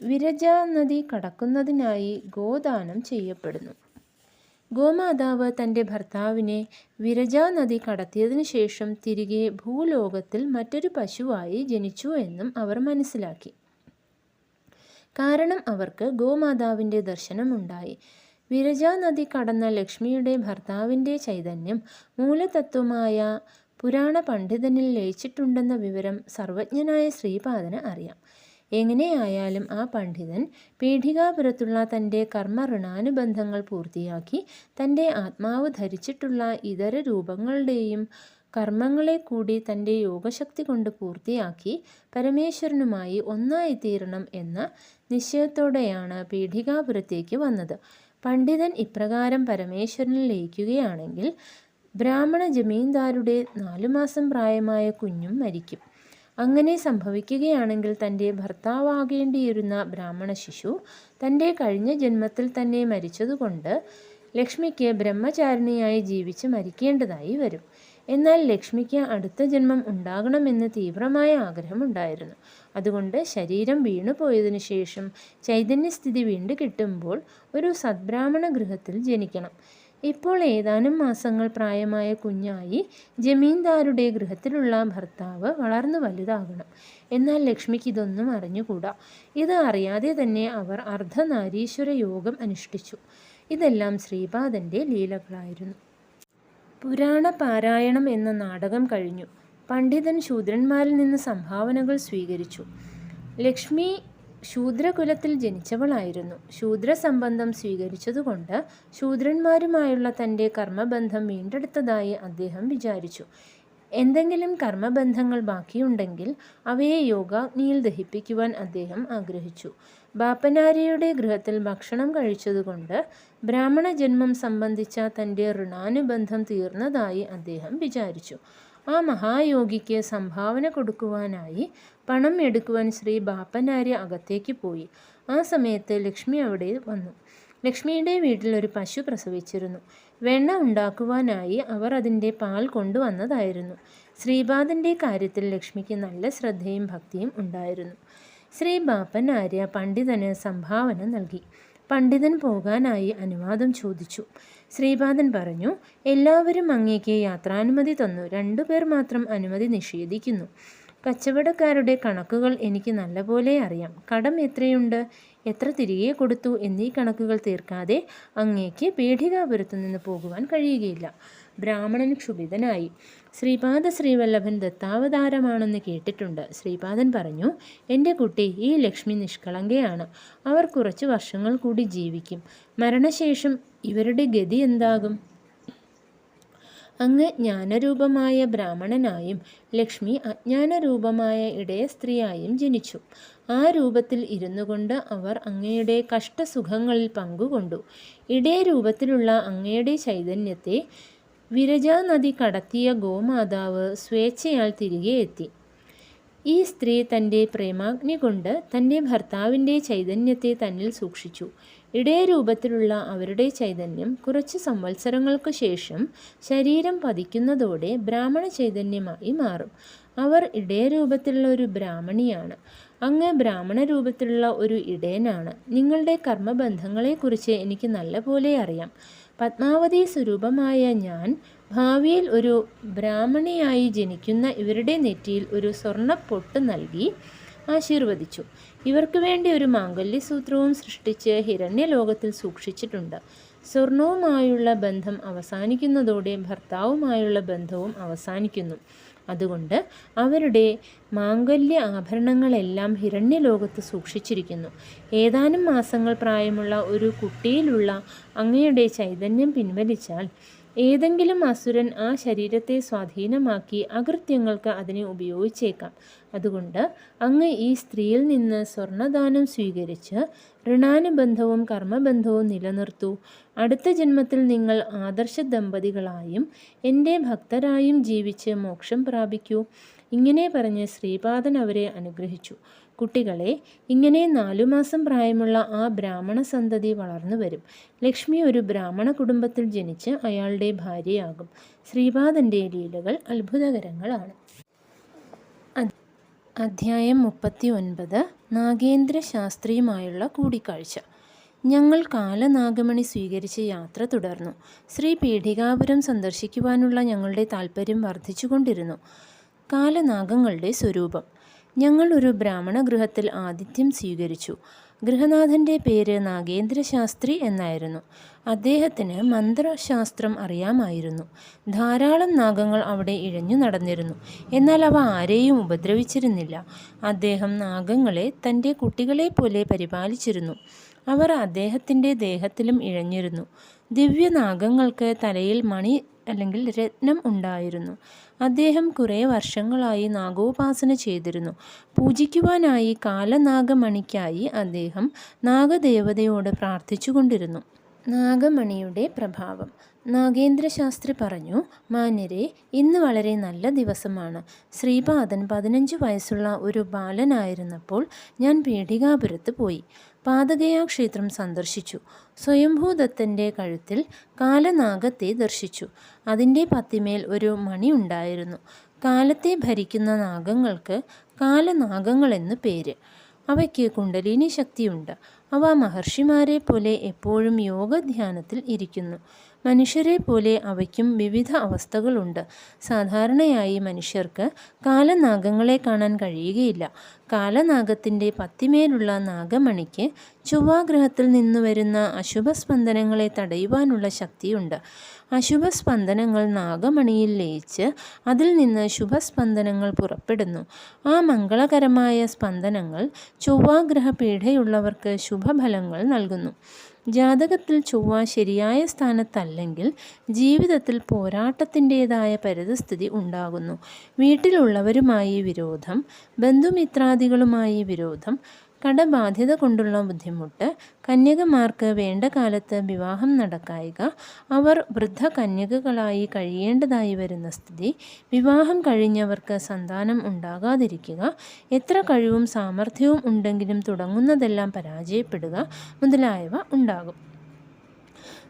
വിരജ നദി കടക്കുന്നതിനായി ഗോദാനം ചെയ്യപ്പെടുന്നു. ഗോമാതാവ് തൻ്റെ ഭർത്താവിനെ വിരജാ നദി കടത്തിയതിനു ശേഷം തിരികെ ഭൂലോകത്തിൽ മറ്റൊരു പശുവായി ജനിച്ചു എന്നും അവർ മനസ്സിലാക്കി. കാരണം അവർക്ക് ഗോമാതാവിൻ്റെ ദർശനമുണ്ടായി. വിരജാ നദി കടന്ന ലക്ഷ്മിയുടെ ഭർത്താവിൻ്റെ ചൈതന്യം മൂലതത്വമായ പുരാണ പണ്ഡിതനിൽ ലയിച്ചിട്ടുണ്ടെന്ന വിവരം സർവജ്ഞനായ ശ്രീപാദന് അറിയാം. എങ്ങനെയായാലും ആ പണ്ഡിതൻ പീഠികാപുരത്തുള്ള തൻ്റെ കർമ്മ ഋണാനുബന്ധങ്ങൾ പൂർത്തിയാക്കി തീർച്ചയാക്കി ആത്മാവ് ധരിച്ചിട്ടുള്ള ഇതര രൂപങ്ങളുടെയും കർമ്മങ്ങളെ കൂടി തൻ്റെ യോഗശക്തി കൊണ്ട് പൂർത്തിയാക്കി പരമേശ്വരനുമായി ഒന്നായിത്തീരണം എന്ന നിശ്ചയത്തോടെയാണ് പീഠികാപുരത്തേക്ക് വന്നത്. പണ്ഡിതൻ ഇപ്രകാരം പരമേശ്വരനിൽ ലയിക്കുകയാണെങ്കിൽ ബ്രാഹ്മണ ജമീന്ദാരുടെ 4 മാസം പ്രായമായ കുഞ്ഞും മരിക്കും. അങ്ങനെ സംഭവിക്കുകയാണെങ്കിൽ തൻ്റെ ഭർത്താവാകേണ്ടിയിരുന്ന ബ്രാഹ്മണ ശിശു തൻ്റെ കഴിഞ്ഞ ജന്മത്തിൽ തന്നെ മരിച്ചതുകൊണ്ട് ലക്ഷ്മിക്ക് ബ്രഹ്മചാരിണിയായി ജീവിച്ച് മരിക്കേണ്ടതായി വരും. എന്നാൽ ലക്ഷ്മിക്ക് അടുത്ത ജന്മം ഉണ്ടാകണമെന്ന് തീവ്രമായ ആഗ്രഹമുണ്ടായിരുന്നു. അതുകൊണ്ട് ശരീരം വീണുപോയതിനു ശേഷം ചൈതന്യസ്ഥിതി വീണ്ടും കിട്ടുമ്പോൾ ഒരു സദ്ബ്രാഹ്മണ ഗൃഹത്തിൽ ജനിക്കണം. ഇപ്പോൾ ഏതാനും മാസങ്ങൾ പ്രായമായ കുഞ്ഞായി ജമീന്ദാരുടെ ഗൃഹത്തിലുള്ള ഭർത്താവ് വളർന്നു വലുതാകണം. എന്നാൽ ലക്ഷ്മിക്ക് ഇതൊന്നും അറിഞ്ഞുകൂടാ. ഇത് അറിയാതെ തന്നെ അവർ അർദ്ധനാരീശ്വര യോഗം അനുഷ്ഠിച്ചു. ഇതെല്ലാം ശ്രീപാദൻ്റെ ലീലകളായിരുന്നു. പുരാണ പാരായണം എന്ന നാടകം കഴിഞ്ഞു. പണ്ഡിതൻ ശൂദ്രന്മാരിൽ നിന്ന് സംഭാവനകൾ സ്വീകരിച്ചു. ലക്ഷ്മി ശൂദ്രകുലത്തിൽ ജനിച്ചവളായിരുന്നു. ശൂദ്രസംബന്ധം സ്വീകരിച്ചതുകൊണ്ട് ശൂദ്രന്മാരുമായുള്ള തൻ്റെ കർമ്മബന്ധം വീണ്ടെടുത്തതായി അദ്ദേഹം വിചാരിച്ചു. എന്തെങ്കിലും കർമ്മബന്ധങ്ങൾ ബാക്കിയുണ്ടെങ്കിൽ അവയെ യോഗാഗ്നിയിൽ ദഹിപ്പിക്കുവാൻ അദ്ദേഹം ആഗ്രഹിച്ചു. ബാപ്പനാരിയുടെ ഗൃഹത്തിൽ ഭക്ഷണം കഴിച്ചതുകൊണ്ട് ബ്രാഹ്മണ ജന്മം സംബന്ധിച്ച തൻ്റെ ഋണാനുബന്ധം തീർന്നതായി അദ്ദേഹം വിചാരിച്ചു. ആ മഹായോഗിക്ക് സംഭാവന കൊടുക്കുവാനായി പണം എടുക്കുവാൻ ശ്രീ ബാപ്പനാരി അകത്തേക്ക് പോയി. ആ സമയത്ത് ലക്ഷ്മി അവിടെ വന്നു. ലക്ഷ്മിയുടെ വീട്ടിൽ ഒരു പശു പ്രസവിച്ചിരുന്നു. വെണ്ണ ഉണ്ടാക്കുവാനായി അവർ അതിൻ്റെ പാൽ കൊണ്ടുവന്നതായിരുന്നു. ശ്രീപാദൻ്റെ കാര്യത്തിൽ ലക്ഷ്മിക്ക് നല്ല ശ്രദ്ധയും ഭക്തിയും ഉണ്ടായിരുന്നു. ശ്രീ ബാപ്പനാര്യ പണ്ഡിതന് സംഭാവന നൽകി. പണ്ഡിതൻ പോകാനായി അനുവാദം ചോദിച്ചു. ശ്രീപാദൻ പറഞ്ഞു, എല്ലാവരും അങ്ങേക്ക് യാത്രാനുമതി തന്നു. 2 പേർ മാത്രം അനുമതി നിഷേധിക്കുന്നു. കച്ചവടക്കാരുടെ കണക്കുകൾ എനിക്ക് നല്ലപോലെ അറിയാം. കടം എത്രയുണ്ട്, എത്ര തിരികെ കൊടുത്തു എന്നീ കണക്കുകൾ തീർക്കാതെ അങ്ങേക്ക് പീഠികാപുരത്തു നിന്ന് പോകുവാൻ കഴിയുകയില്ല. ബ്രാഹ്മണൻ ക്ഷുഭിതനായി. ശ്രീപാദ ശ്രീവല്ലഭൻ ദത്താവതാരമാണെന്ന് കേട്ടിട്ടുണ്ട്. ശ്രീപാദൻ പറഞ്ഞു, എൻ്റെ കുട്ടി, ഈ ലക്ഷ്മി നിഷ്കളങ്കയാണ്. അവർ കുറച്ച് വർഷങ്ങൾ കൂടി ജീവിക്കും. മരണശേഷം ഇവരുടെ ഗതി എന്താകും? അങ്ങ് ജ്ഞാനരൂപമായ ബ്രാഹ്മണനായും ലക്ഷ്മി അജ്ഞാനരൂപമായ ഇടയ സ്ത്രീയായും ജനിച്ചു. ആ രൂപത്തിൽ ഇരുന്നു കൊണ്ട് അവർ അങ്ങയുടെ കഷ്ടസുഖങ്ങളിൽ പങ്കുകൊണ്ടു. ഇടയ രൂപത്തിലുള്ള അങ്ങയുടെ ചൈതന്യത്തെ വിരജാ നദി കടത്തിയ ഗോമാതാവ് സ്വേച്ഛയാൽ തിരികെ എത്തി. ഈ സ്ത്രീ തൻ്റെ പ്രേമാഗ്നി കൊണ്ട് തൻ്റെ ഭർത്താവിൻ്റെ ചൈതന്യത്തെ തന്നിൽ സൂക്ഷിച്ചു. ഇടയരൂപത്തിലുള്ള അവരുടെ ചൈതന്യം കുറച്ച് സംവത്സരങ്ങൾക്ക് ശേഷം ശരീരം പതിക്കുന്നതോടെ ബ്രാഹ്മണ ചൈതന്യമായി മാറും. അവർ ഇടയരൂപത്തിലുള്ള ഒരു ബ്രാഹ്മണിയാണ്. അങ്ങ് ബ്രാഹ്മണ രൂപത്തിലുള്ള ഒരു ഇടയനാണ്. നിങ്ങളുടെ കർമ്മബന്ധങ്ങളെക്കുറിച്ച് എനിക്ക് നല്ലപോലെ അറിയാം. പത്മാവതി സ്വരൂപമായ ഞാൻ ഭാവിയിൽ ഒരു ബ്രാഹ്മണിയായി ജനിക്കുന്ന ഇവരുടെ നെറ്റിയിൽ ഒരു സ്വർണ്ണപ്പൊട്ട് നൽകി ആശീർവദിച്ചു. ഇവർക്ക് വേണ്ടി ഒരു മാംഗല്യസൂത്രവും സൃഷ്ടിച്ച് ഹിരണ്യലോകത്തിൽ സൂക്ഷിച്ചിട്ടുണ്ട്. സ്വർണവുമായുള്ള ബന്ധം അവസാനിക്കുന്നതോടെ ഭർത്താവുമായുള്ള ബന്ധവും അവസാനിക്കുന്നു. അതുകൊണ്ട് അവരുടെ മാംഗല്യ ആഭരണങ്ങളെല്ലാം ഹിരണ്യലോകത്ത് സൂക്ഷിച്ചിരിക്കുന്നു. ഏതാനും മാസങ്ങൾ പ്രായമുള്ള ഒരു കുട്ടിയിലുള്ള അങ്ങയുടെ ചൈതന്യം പിൻവലിച്ചാൽ ഏതെങ്കിലും അസുരൻ ആ ശരീരത്തെ സ്വാധീനമാക്കി അകൃത്യങ്ങൾക്ക് അതിനെ ഉപയോഗിച്ചേക്കാം. അതുകൊണ്ട് അങ്ങ് ഈ സ്ത്രീയിൽ നിന്ന് സ്വർണദാനം സ്വീകരിച്ച് ഋണാനുബന്ധവും കർമ്മബന്ധവും നിലനിർത്തൂ. അടുത്ത ജന്മത്തിൽ നിങ്ങൾ ആദർശ ദമ്പതികളായും എൻ്റെ ഭക്തരായും ജീവിച്ച് മോക്ഷം പ്രാപിക്കൂ. ഇങ്ങനെ പറഞ്ഞ് ശ്രീപാദൻ അവരെ അനുഗ്രഹിച്ചു. കുട്ടികളെ, ഇങ്ങനെ 4 മാസം പ്രായമുള്ള ആ ബ്രാഹ്മണ സന്തതി വളർന്നു വരും. ലക്ഷ്മി ഒരു ബ്രാഹ്മണ കുടുംബത്തിൽ ജനിച്ച് അയാളുടെ ഭാര്യയാകും. ശ്രീപാദൻ്റെ ലീലകൾ അത്ഭുതകരങ്ങളാണ്. അധ്യായം 39. നാഗേന്ദ്ര ശാസ്ത്രിയുമായുള്ള കൂടിക്കാഴ്ച. ഞങ്ങൾ കാലനാഗമണി സ്വീകരിച്ച് യാത്ര തുടർന്നു. ശ്രീ പീഠികാപുരം സന്ദർശിക്കുവാനുള്ള ഞങ്ങളുടെ താൽപ്പര്യം വർദ്ധിച്ചുകൊണ്ടിരുന്നു. കാലനാഗങ്ങളുടെ സ്വരൂപം. ഞങ്ങൾ ഒരു ബ്രാഹ്മണ ഗൃഹത്തിൽ ആതിഥ്യം സ്വീകരിച്ചു. ഗൃഹനാഥൻ്റെ പേര് നാഗേന്ദ്രശാസ്ത്രി എന്നായിരുന്നു. അദ്ദേഹത്തിന് മന്ത്രശാസ്ത്രം അറിയാമായിരുന്നു. ധാരാളം നാഗങ്ങൾ അവിടെ ഇഴഞ്ഞു നടന്നിരുന്നു. എന്നാൽ അവ ആരെയും ഉപദ്രവിച്ചിരുന്നില്ല. അദ്ദേഹം നാഗങ്ങളെ തൻ്റെ കുട്ടികളെ പോലെ പരിപാലിച്ചിരുന്നു. അവർ അദ്ദേഹത്തിൻ്റെ ദേഹത്തിലും ഇഴഞ്ഞിരുന്നു. ദിവ്യനാഗങ്ങൾക്ക് തലയിൽ മണി അല്ലെങ്കിൽ രത്നം ഉണ്ടായിരുന്നു. അദ്ദേഹം കുറേ വർഷങ്ങളായി നാഗോപാസന ചെയ്തിരുന്നു. പൂജിക്കുവാനായി കാലനാഗമണിക്കായി അദ്ദേഹം നാഗദേവതയോട് പ്രാർത്ഥിച്ചുകൊണ്ടിരുന്നു. നാഗമണിയുടെ പ്രഭാവം. നാഗേന്ദ്രശാസ്ത്രി പറഞ്ഞു, മാന്യരെ, ഇന്ന് വളരെ നല്ല ദിവസമാണ്. ശ്രീപാദൻ 15 വയസ്സുള്ള ഒരു ബാലനായിരുന്നപ്പോൾ ഞാൻ പീഠികാപുരത്ത് പോയി. പാതകയാ ക്ഷേത്രം സന്ദർശിച്ചു. സ്വയംഭൂദത്തൻ്റെ കഴുത്തിൽ കാലനാഗത്തെ ദർശിച്ചു. അതിൻ്റെ പത്തിമേൽ ഒരു മണി ഉണ്ടായിരുന്നു. കാലത്തെ ഭരിക്കുന്ന നാഗങ്ങൾക്ക് കാലനാഗങ്ങളെന്ന് പേര്. അവയ്ക്ക് കുണ്ടലിനി ശക്തിയുണ്ട്. അവ മഹർഷിമാരെ പോലെ എപ്പോഴും യോഗധ്യാനത്തിൽ ഇരിക്കുന്നു. മനുഷ്യരെ പോലെ അവയ്ക്കും വിവിധ അവസ്ഥകളുണ്ട്. സാധാരണയായി മനുഷ്യർക്ക് കാലനാഗങ്ങളെ കാണാൻ കഴിയുകയില്ല. കാലനാഗത്തിൻ്റെ പത്തിമേലുള്ള നാഗമണിക്ക് ചൊവ്വാഗ്രഹത്തിൽ നിന്ന് വരുന്ന അശുഭസ്പന്ദനങ്ങളെ തടയുവാനുള്ള ശക്തിയുണ്ട്. അശുഭസ്പന്ദനങ്ങൾ നാഗമണിയിൽ ലയിച്ച് അതിൽ നിന്ന് ശുഭസ്പന്ദനങ്ങൾ പുറപ്പെടുന്നു. ആ മംഗളകരമായ സ്പന്ദനങ്ങൾ ചൊവ്വാഗ്രഹ പീഡയുള്ളവർക്ക് ശുഭഫലങ്ങൾ നൽകുന്നു. ജാതകത്തിൽ ചൊവ്വ ശരിയായ സ്ഥാനത്തല്ലെങ്കിൽ ജീവിതത്തിൽ പോരാട്ടത്തിൻ്റെതായ പരിതസ്ഥിതി ഉണ്ടാകുന്നു. വീട്ടിലുള്ളവരുമായി വിരോധം, ബന്ധുമിത്രാദികളുമായി വിരോധം, കടബാധ്യത കൊണ്ടുള്ള ബുദ്ധിമുട്ട്, കന്യകമാർക്ക് വേണ്ട കാലത്ത് വിവാഹം നടക്കായിക, അവർ വൃദ്ധകന്യകകളായി കഴിയേണ്ടതായി വരുന്ന സ്ഥിതി, വിവാഹം കഴിഞ്ഞവർക്ക് സന്താനം ഉണ്ടാകാതിരിക്കുക, എത്ര കഴിവും സാമർഥ്യവും ഉണ്ടെങ്കിലും തുടങ്ങുന്നതെല്ലാം പരാജയപ്പെടുക മുതലായവ ഉണ്ടാകും.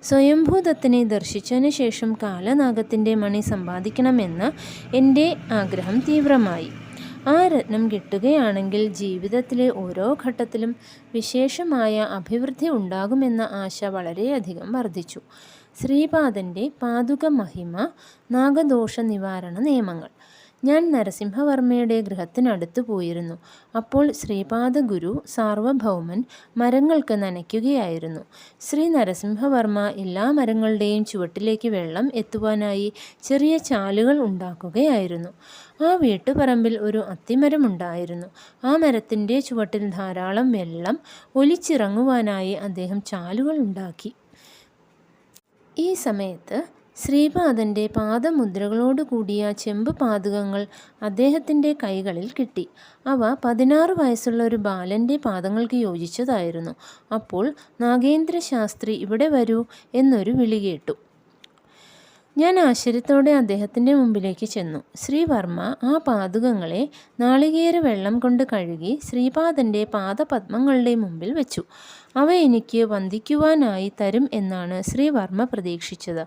സ്വയംഭൂദത്തിനെ ദർശിച്ചതിന് ശേഷം കാലനാഗത്തിൻ്റെ മണി സമ്പാദിക്കണമെന്ന എൻ്റെ ആഗ്രഹം തീവ്രമായി. ആ രത്നം കിട്ടുകയാണെങ്കിൽ ജീവിതത്തിലെ ഓരോ ഘട്ടത്തിലും വിശേഷമായ അഭിവൃദ്ധി ഉണ്ടാകുമെന്ന ആശ വളരെയധികം വർദ്ധിച്ചു. ശ്രീപാദൻ്റെ പാദുക മഹിമ, നാഗദോഷ നിവാരണ നിയമങ്ങൾ. ഞാൻ നരസിംഹവർമ്മയുടെ ഗൃഹത്തിനടുത്ത് പോയിരുന്നു. അപ്പോൾ ശ്രീപാദ ഗുരു സാർവഭൗമൻ മരങ്ങൾക്ക് നനയ്ക്കുകയായിരുന്നു. ശ്രീ നരസിംഹവർമ്മ എല്ലാ മരങ്ങളുടെയും ചുവട്ടിലേക്ക് വെള്ളം എത്തുവാനായി ചെറിയ ചാലുകൾ ഉണ്ടാക്കുകയായിരുന്നു. ആ വീട്ടുപറമ്പിൽ ഒരു അത്തിമരമുണ്ടായിരുന്നു. ആ മരത്തിൻ്റെ ചുവട്ടിൽ ധാരാളം വെള്ളം ഒലിച്ചിറങ്ങുവാനായി അദ്ദേഹം ചാലുകൾ ഉണ്ടാക്കി. ഈ സമയത്ത് ശ്രീപാദൻ്റെ പാദമുദ്രകളോടുകൂടിയ ചെമ്പ് പാദുകങ്ങൾ അദ്ദേഹത്തിൻ്റെ കൈകളിൽ കിട്ടി. അവ 16 വയസ്സുള്ള ഒരു ബാലൻ്റെ പാദങ്ങൾക്ക് യോജിച്ചതായിരുന്നു. അപ്പോൾ നാഗേന്ദ്ര ശാസ്ത്രി, ഇവിടെ വരൂ എന്നൊരു വിളി കേട്ടു. ഞാൻ ആശ്ചര്യത്തോടെ അദ്ദേഹത്തിൻ്റെ മുമ്പിലേക്ക് ചെന്നു. ശ്രീവർമ്മ ആ പാദുകങ്ങളെ നാളികേര വെള്ളം കൊണ്ട് കഴുകി ശ്രീപാദൻ്റെ പാദപദ്മങ്ങളുടെ മുമ്പിൽ വെച്ചു. അവ എനിക്ക് വന്ദിക്കുവാനായി തരും എന്നാണ് ശ്രീവർമ്മ പ്രതീക്ഷിച്ചത്.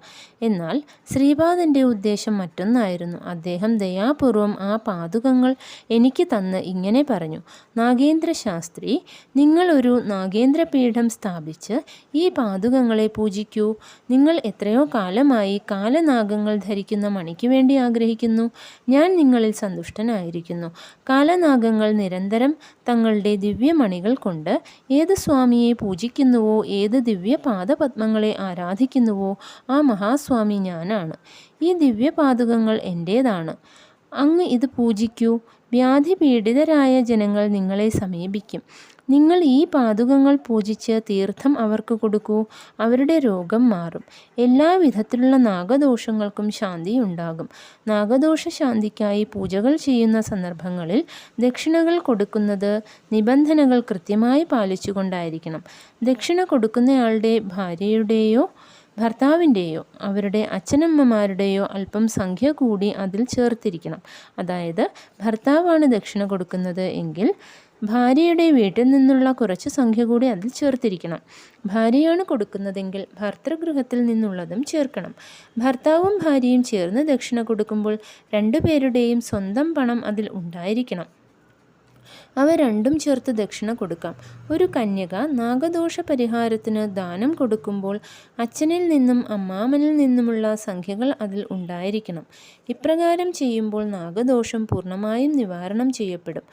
എന്നാൽ ശ്രീപാദൻ്റെ ഉദ്ദേശം മറ്റൊന്നായിരുന്നു. അദ്ദേഹം ദയാപൂർവം ആ പാദുകങ്ങൾ എനിക്ക് തന്ന് ഇങ്ങനെ പറഞ്ഞു: നാഗേന്ദ്ര ശാസ്ത്രി, നിങ്ങൾ ഒരു നാഗേന്ദ്രപീഠം സ്ഥാപിച്ച് ഈ പാദുകങ്ങളെ പൂജിക്കൂ. നിങ്ങൾ എത്രയോ കാലമായി കാലനാഗങ്ങൾ ധരിക്കുന്ന മണിക്ക് വേണ്ടി ആഗ്രഹിക്കുന്നു. ഞാൻ നിങ്ങളിൽ സന്തുഷ്ടനായിരിക്കുന്നു. കാലനാഗങ്ങൾ നിരന്തരം തങ്ങളുടെ ദിവ്യമണികൾ കൊണ്ട് ഏത് സ്വാമിയെ പൂജിക്കുന്നുവോ, ഏത് ദിവ്യ പാദപദ്മങ്ങളെ ആരാധിക്കുന്നുവോ ആ മഹാസ്വാമി ഞാനാണ്. ഈ ദിവ്യപാദുകങ്ങൾ എൻ്റേതാണ്. അങ്ങ് ഇത് പൂജിക്കൂ. വ്യാധിപീഡിതരായ ജനങ്ങൾ നിങ്ങളെ സമീപിക്കും. നിങ്ങൾ ഈ പാദുകങ്ങൾ പൂജിച്ച് തീർത്ഥം അവർക്ക് കൊടുക്കൂ. അവരുടെ രോഗം മാറും. എല്ലാ വിധത്തിലുള്ള നാഗദോഷങ്ങൾക്കും ശാന്തിയുണ്ടാകും. നാഗദോഷ ശാന്തിക്കായി പൂജകൾ ചെയ്യുന്ന സന്ദർഭങ്ങളിൽ ദക്ഷിണകൾ കൊടുക്കുന്നത് നിബന്ധനകൾ കൃത്യമായി പാലിച്ചുകൊണ്ടായിരിക്കണം. ദക്ഷിണ കൊടുക്കുന്നയാളുടെ ഭാര്യയുടെയോ ഭർത്താവിൻ്റെയോ അവരുടെ അച്ഛനമ്മമാരുടെയോ അല്പം സംഖ്യ കൂടി അതിൽ ചേർത്തിരിക്കണം. അതായത് ഭർത്താവാണ് ദക്ഷിണ കൊടുക്കുന്നത് എങ്കിൽ ഭാര്യയുടെ വീട്ടിൽ നിന്നുള്ള കുറച്ച് സംഖ്യ കൂടി അതിൽ ചേർത്തിരിക്കണം. ഭാര്യയാണ് കൊടുക്കുന്നതെങ്കിൽ ഭർതൃഗൃഹത്തിൽ നിന്നുള്ളതും ചേർക്കണം. ഭർത്താവും ഭാര്യയും ചേർന്ന് ദക്ഷിണ കൊടുക്കുമ്പോൾ രണ്ടുപേരുടെയും സ്വന്തം പണം അതിൽ ഉണ്ടായിരിക്കണം. അവ രണ്ടും ചേർത്ത് ദക്ഷിണ കൊടുക്കാം. ഒരു കന്യക നാഗദോഷ പരിഹാരത്തിന് ദാനം കൊടുക്കുമ്പോൾ അച്ഛനിൽ നിന്നും അമ്മാമനിൽ നിന്നുമുള്ള സംഖ്യകൾ അതിൽ ഉണ്ടായിരിക്കണം. ഇപ്രകാരം ചെയ്യുമ്പോൾ നാഗദോഷം പൂർണ്ണമായും നിവാരണം ചെയ്യപ്പെടും.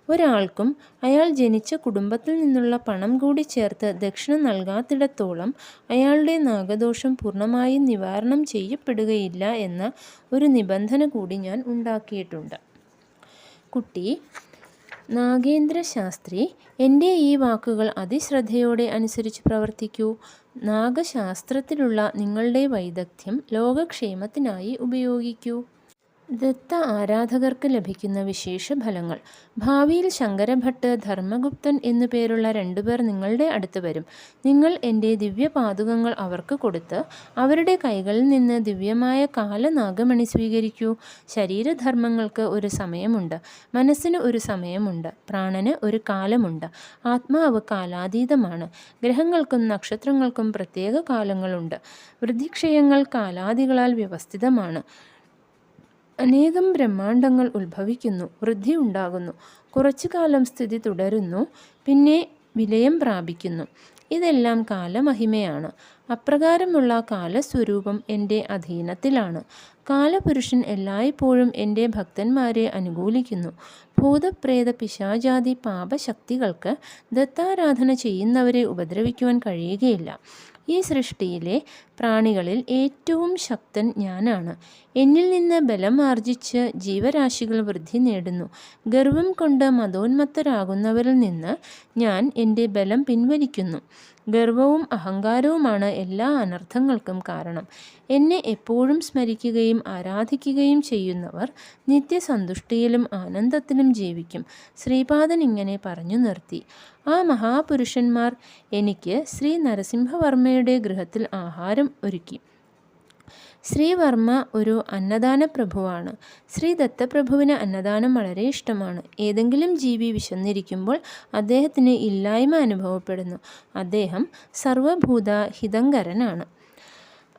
ഒരാൾക്കും അയാൾ ജനിച്ച കുടുംബത്തിൽ നിന്നുള്ള പണം കൂടി ചേർത്ത് ദക്ഷിണ നൽകാത്തിടത്തോളം അയാളുടെ നാഗദോഷം പൂർണ്ണമായും നിവാരണം ചെയ്യപ്പെടുകയില്ല എന്ന ഒരു നിബന്ധന കൂടി ഞാൻ ഉണ്ടാക്കിയിട്ടുണ്ട്. കുട്ടി നാഗേന്ദ്ര ശാസ്ത്രി, എൻ്റെ ഈ വാക്കുകൾ അതിശ്രദ്ധയോടെ അനുസരിച്ച് പ്രവർത്തിക്കൂ. നാഗശാസ്ത്രത്തിലുള്ള നിങ്ങളുടെ വൈദഗ്ധ്യം ലോകക്ഷേമത്തിനായി ഉപയോഗിക്കൂ. ദത്ത ആരാധകർക്ക് ലഭിക്കുന്ന വിശേഷ ഫലങ്ങൾ. ഭാവിയിൽ ശങ്കരഭട്ട്, ധർമ്മഗുപ്തൻ എന്നു പേരുള്ള 2 പേർ നിങ്ങളുടെ അടുത്ത് വരും. നിങ്ങൾ എൻ്റെ ദിവ്യപാദുകങ്ങൾ അവർക്ക് കൊടുത്ത് അവരുടെ കൈകളിൽ നിന്ന് ദിവ്യമായ കാലനാഗമണി സ്വീകരിക്കൂ. ശരീരധർമ്മങ്ങൾക്ക് ഒരു സമയമുണ്ട്, മനസ്സിന് ഒരു സമയമുണ്ട്, പ്രാണന് ഒരു കാലമുണ്ട്. ആത്മാവ് കാലാതീതമാണ്. ഗ്രഹങ്ങൾക്കും നക്ഷത്രങ്ങൾക്കും പ്രത്യേക കാലങ്ങളുണ്ട്. വൃദ്ധിക്ഷയങ്ങൾ കാലാദികളാൽ വ്യവസ്ഥിതമാണ്. അനേകം ബ്രഹ്മാണ്ടങ്ങൾ ഉത്ഭവിക്കുന്നു, വൃദ്ധി ഉണ്ടാകുന്നു, കുറച്ചു കാലം സ്ഥിതി തുടരുന്നു, പിന്നെ വിലയം പ്രാപിക്കുന്നു. ഇതെല്ലാം കാലമഹിമയാണ്. അപ്രകാരമുള്ള കാലസ്വരൂപം എൻ്റെ അധീനത്തിലാണ്. കാലപുരുഷൻ എല്ലായ്പ്പോഴും എൻ്റെ ഭക്തന്മാരെ അനുകൂലിക്കുന്നു. ഭൂതപ്രേത പിശാചാദി പാപശക്തികൾക്ക് ദത്താരാധന ചെയ്യുന്നവരെ ഉപദ്രവിക്കുവാൻ കഴിയുകയില്ല. ഈ സൃഷ്ടിയിലെ പ്രാണികളിൽ ഏറ്റവും ശക്തൻ ഞാനാണ്. എന്നിൽ നിന്ന് ബലം ആർജിച്ച് ജീവരാശികൾ വൃദ്ധി നേടുന്നു. ഗർവം കൊണ്ട് മതോന്മത്തരാകുന്നവരിൽ നിന്ന് ഞാൻ എൻ്റെ ബലം പിൻവലിക്കുന്നു. ഗർവവും അഹങ്കാരവുമാണ് എല്ലാ അനർത്ഥങ്ങൾക്കും കാരണം. എന്നെ എപ്പോഴും സ്മരിക്കുകയും ആരാധിക്കുകയും ചെയ്യുന്നവർ നിത്യസന്തുഷ്ടിയിലും ആനന്ദത്തിലും ജീവിക്കും. ശ്രീപാദൻ ഇങ്ങനെ പറഞ്ഞു നിർത്തി. ആ മഹാപുരുഷന്മാർ എനിക്ക് ശ്രീ നരസിംഹവർമ്മയുടെ ഗൃഹത്തിൽ ആഹാരം ഒരുക്കി. ശ്രീവർമ്മ ഒരു അന്നദാന പ്രഭുവാണ്. ശ്രീ ദത്തപ്രഭുവിന് അന്നദാനം വളരെ ഇഷ്ടമാണ്. ഏതെങ്കിലും ജീവി വിശന്നിരിക്കുമ്പോൾ അദ്ദേഹത്തിന് ഇല്ലായ്മ അനുഭവപ്പെടുന്നു. അദ്ദേഹം സർവഭൂത ഹിതങ്കരനാണ്.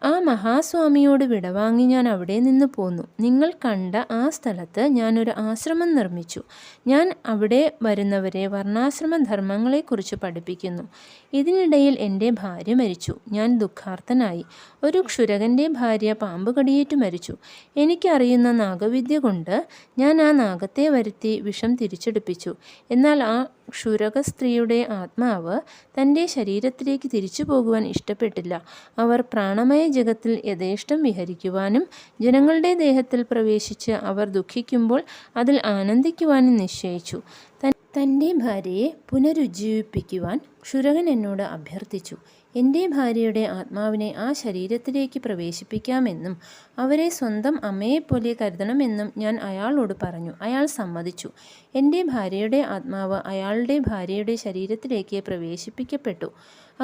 ആ മഹാസ്വാമിയോട് വിടവാങ്ങി ഞാൻ അവിടെ നിന്ന് പോന്നു. നിങ്ങൾ കണ്ട ആ സ്ഥലത്ത് ഞാനൊരു ആശ്രമം നിർമ്മിച്ചു. ഞാൻ അവിടെ വരുന്നവരെ വർണ്ണാശ്രമ ധർമ്മങ്ങളെക്കുറിച്ച് പഠിപ്പിക്കുന്നു. ഇതിനിടയിൽ എൻ്റെ ഭാര്യ മരിച്ചു. ഞാൻ ദുഃഖാർത്തനായി. ഒരു ക്ഷുരകൻ്റെ ഭാര്യ പാമ്പ് കടിയേറ്റു മരിച്ചു. എനിക്കറിയുന്ന നാഗവിദ്യ കൊണ്ട് ഞാൻ ആ നാഗത്തെ വരുത്തി വിഷം തിരിച്ചെടുപ്പിച്ചു. എന്നാൽ ആ ക്ഷുരക സ്ത്രീയുടെ ആത്മാവ് തൻ്റെ ശരീരത്തിലേക്ക് തിരിച്ചു പോകുവാൻ ഇഷ്ടപ്പെട്ടില്ല. അവർ പ്രാണമയ ജഗത്തിൽ യഥേഷ്ടം വിഹരിക്കുവാനും ജനങ്ങളുടെ ദേഹത്തിൽ പ്രവേശിച്ച് അവർ ദുഃഖിക്കുമ്പോൾ അതിൽ ആനന്ദിക്കുവാനും നിശ്ചയിച്ചു. തൻ്റെ ഭാര്യയെ പുനരുജ്ജീവിപ്പിക്കുവാൻ ക്ഷുരകൻ എന്നോട് അഭ്യർത്ഥിച്ചു. എൻ്റെ ഭാര്യയുടെ ആത്മാവിനെ ആ ശരീരത്തിലേക്ക് പ്രവേശിപ്പിക്കാമെന്നും അവരെ സ്വന്തം അമ്മയെപ്പോലെ കരുതണമെന്നും ഞാൻ അയാളോട് പറഞ്ഞു. അയാൾ സമ്മതിച്ചു. എൻ്റെ ഭാര്യയുടെ ആത്മാവ് അയാളുടെ ഭാര്യയുടെ ശരീരത്തിലേക്ക് പ്രവേശിപ്പിക്കപ്പെട്ടു.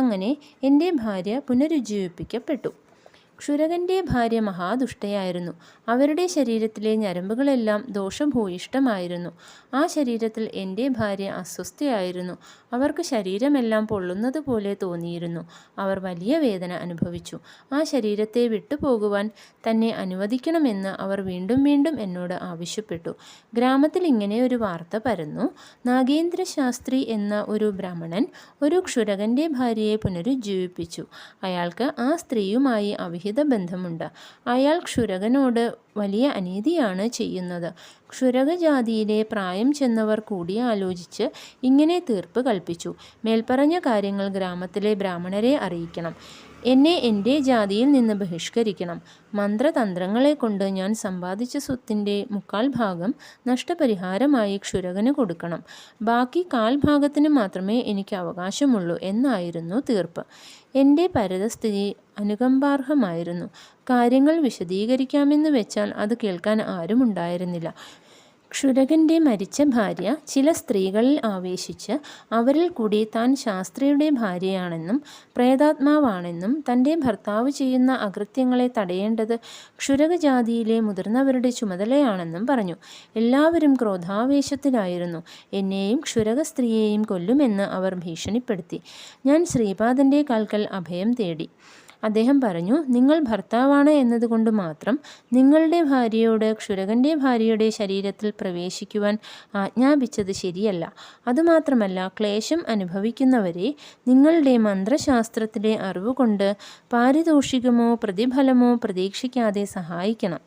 അങ്ങനെ എൻ്റെ ഭാര്യ പുനരുജ്ജീവിപ്പിക്കപ്പെട്ടു. ക്ഷുരകൻ്റെ ഭാര്യ മഹാദുഷ്ടയായിരുന്നു. അവരുടെ ശരീരത്തിലെ ഞരമ്പുകളെല്ലാം ദോഷഭൂയിഷ്ടമായിരുന്നു. ആ ശരീരത്തിൽ എൻ്റെ ഭാര്യ അസ്വസ്ഥയായിരുന്നു. അവർക്ക് ശരീരമെല്ലാം പൊള്ളുന്നത് പോലെ തോന്നിയിരുന്നു. അവർ വലിയ വേദന അനുഭവിച്ചു. ആ ശരീരത്തെ വിട്ടുപോകുവാൻ തന്നെ അനുവദിക്കണമെന്ന് അവർ വീണ്ടും വീണ്ടും എന്നോട് ആവശ്യപ്പെട്ടു. ഗ്രാമത്തിൽ ഇങ്ങനെ ഒരു വാർത്ത പരന്നു. നാഗേന്ദ്ര ശാസ്ത്രി എന്ന ഒരു ബ്രാഹ്മണൻ ഒരു ക്ഷുരകൻ്റെ ഭാര്യയെ പുനരുജ്ജീവിപ്പിച്ചു. അയാൾക്ക് ആ സ്ത്രീയുമായി ബന്ധമുണ്ട്. അയാൾ ക്ഷുരകനോട് വലിയ അനീതിയാണ് ചെയ്യുന്നത്. ക്ഷുരകജാതിയിലെ പ്രായം ചെന്നവർ കൂടിയാലോചിച്ച് ഇങ്ങനെ തീർപ്പ് കൽപ്പിച്ചു. മേൽപ്പറഞ്ഞ കാര്യങ്ങൾ ഗ്രാമത്തിലെ ബ്രാഹ്മണരെ അറിയിക്കണം. എന്നെ എൻ്റെ ജാതിയിൽ നിന്ന് ബഹിഷ്കരിക്കണം. മന്ത്രതന്ത്രങ്ങളെ കൊണ്ട് ഞാൻ സമ്പാദിച്ച സ്വത്തിൻ്റെ 3/4 ഭാഗം നഷ്ടപരിഹാരമായി ക്ഷുരകന് കൊടുക്കണം. ബാക്കി 1/4 ഭാഗത്തിന് മാത്രമേ എനിക്ക് അവകാശമുള്ളൂ എന്നായിരുന്നു തീർപ്പ്. എൻ്റെ പരിതസ്ഥിതി അനുകമ്പാർഹമായിരുന്നു. കാര്യങ്ങൾ വിശദീകരിക്കാമെന്ന് വെച്ചാൽ അത് കേൾക്കാൻ ആരുമുണ്ടായിരുന്നില്ല. ക്ഷുരകൻ്റെ മരിച്ച ഭാര്യ ചില സ്ത്രീകളിൽ ആവേശിച്ച് അവരിൽ കൂടി താൻ ശാസ്ത്രിയുടെ ഭാര്യയാണെന്നും പ്രേതാത്മാവാണെന്നും തൻ്റെ ഭർത്താവ് ചെയ്യുന്ന അകൃത്യങ്ങളെ തടയേണ്ടത് ക്ഷുരകജാതിയിലെ മുതിർന്നവരുടെ ചുമതലയാണെന്നും പറഞ്ഞു. എല്ലാവരും ക്രോധാവേശത്തിലായിരുന്നു. എന്നെയും ക്ഷുരക സ്ത്രീയെയും കൊല്ലുമെന്ന് അവർ ഭീഷണിപ്പെടുത്തി. ഞാൻ ശ്രീപാദൻ്റെ കാൽക്കൽ അഭയം തേടി. അദ്ദേഹം പറഞ്ഞു, നിങ്ങൾ ഭർത്താവാണ് എന്നതുകൊണ്ട് മാത്രം നിങ്ങളുടെ ഭാര്യയോട് ക്ഷുരകൻ്റെ ഭാര്യയുടെ ശരീരത്തിൽ പ്രവേശിക്കുവാൻ ആജ്ഞാപിച്ചത് ശരിയല്ല. അതുമാത്രമല്ല, ക്ലേശം അനുഭവിക്കുന്നവരെ നിങ്ങളുടെ മന്ത്രശാസ്ത്രത്തിലെ അറിവുകൊണ്ട് പാരിതോഷികമോ പ്രതിഫലമോ പ്രതീക്ഷിക്കാതെ സഹായിക്കണം.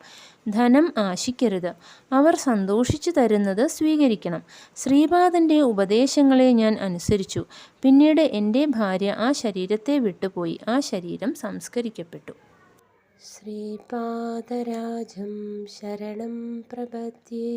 ധനം ആശിക്കരുത്. അവർ സന്തോഷിച്ചു തരുന്നത് സ്വീകരിക്കണം. ശ്രീപാദൻ്റെ ഉപദേശങ്ങളെ ഞാൻ അനുസരിച്ചു. പിന്നീട് എൻ്റെ ഭാര്യ ആ ശരീരത്തെ വിട്ടുപോയി. ആ ശരീരം സംസ്കരിക്കപ്പെട്ടു. ശ്രീപാദരാജം ശരണം പ്രപദ്യേ.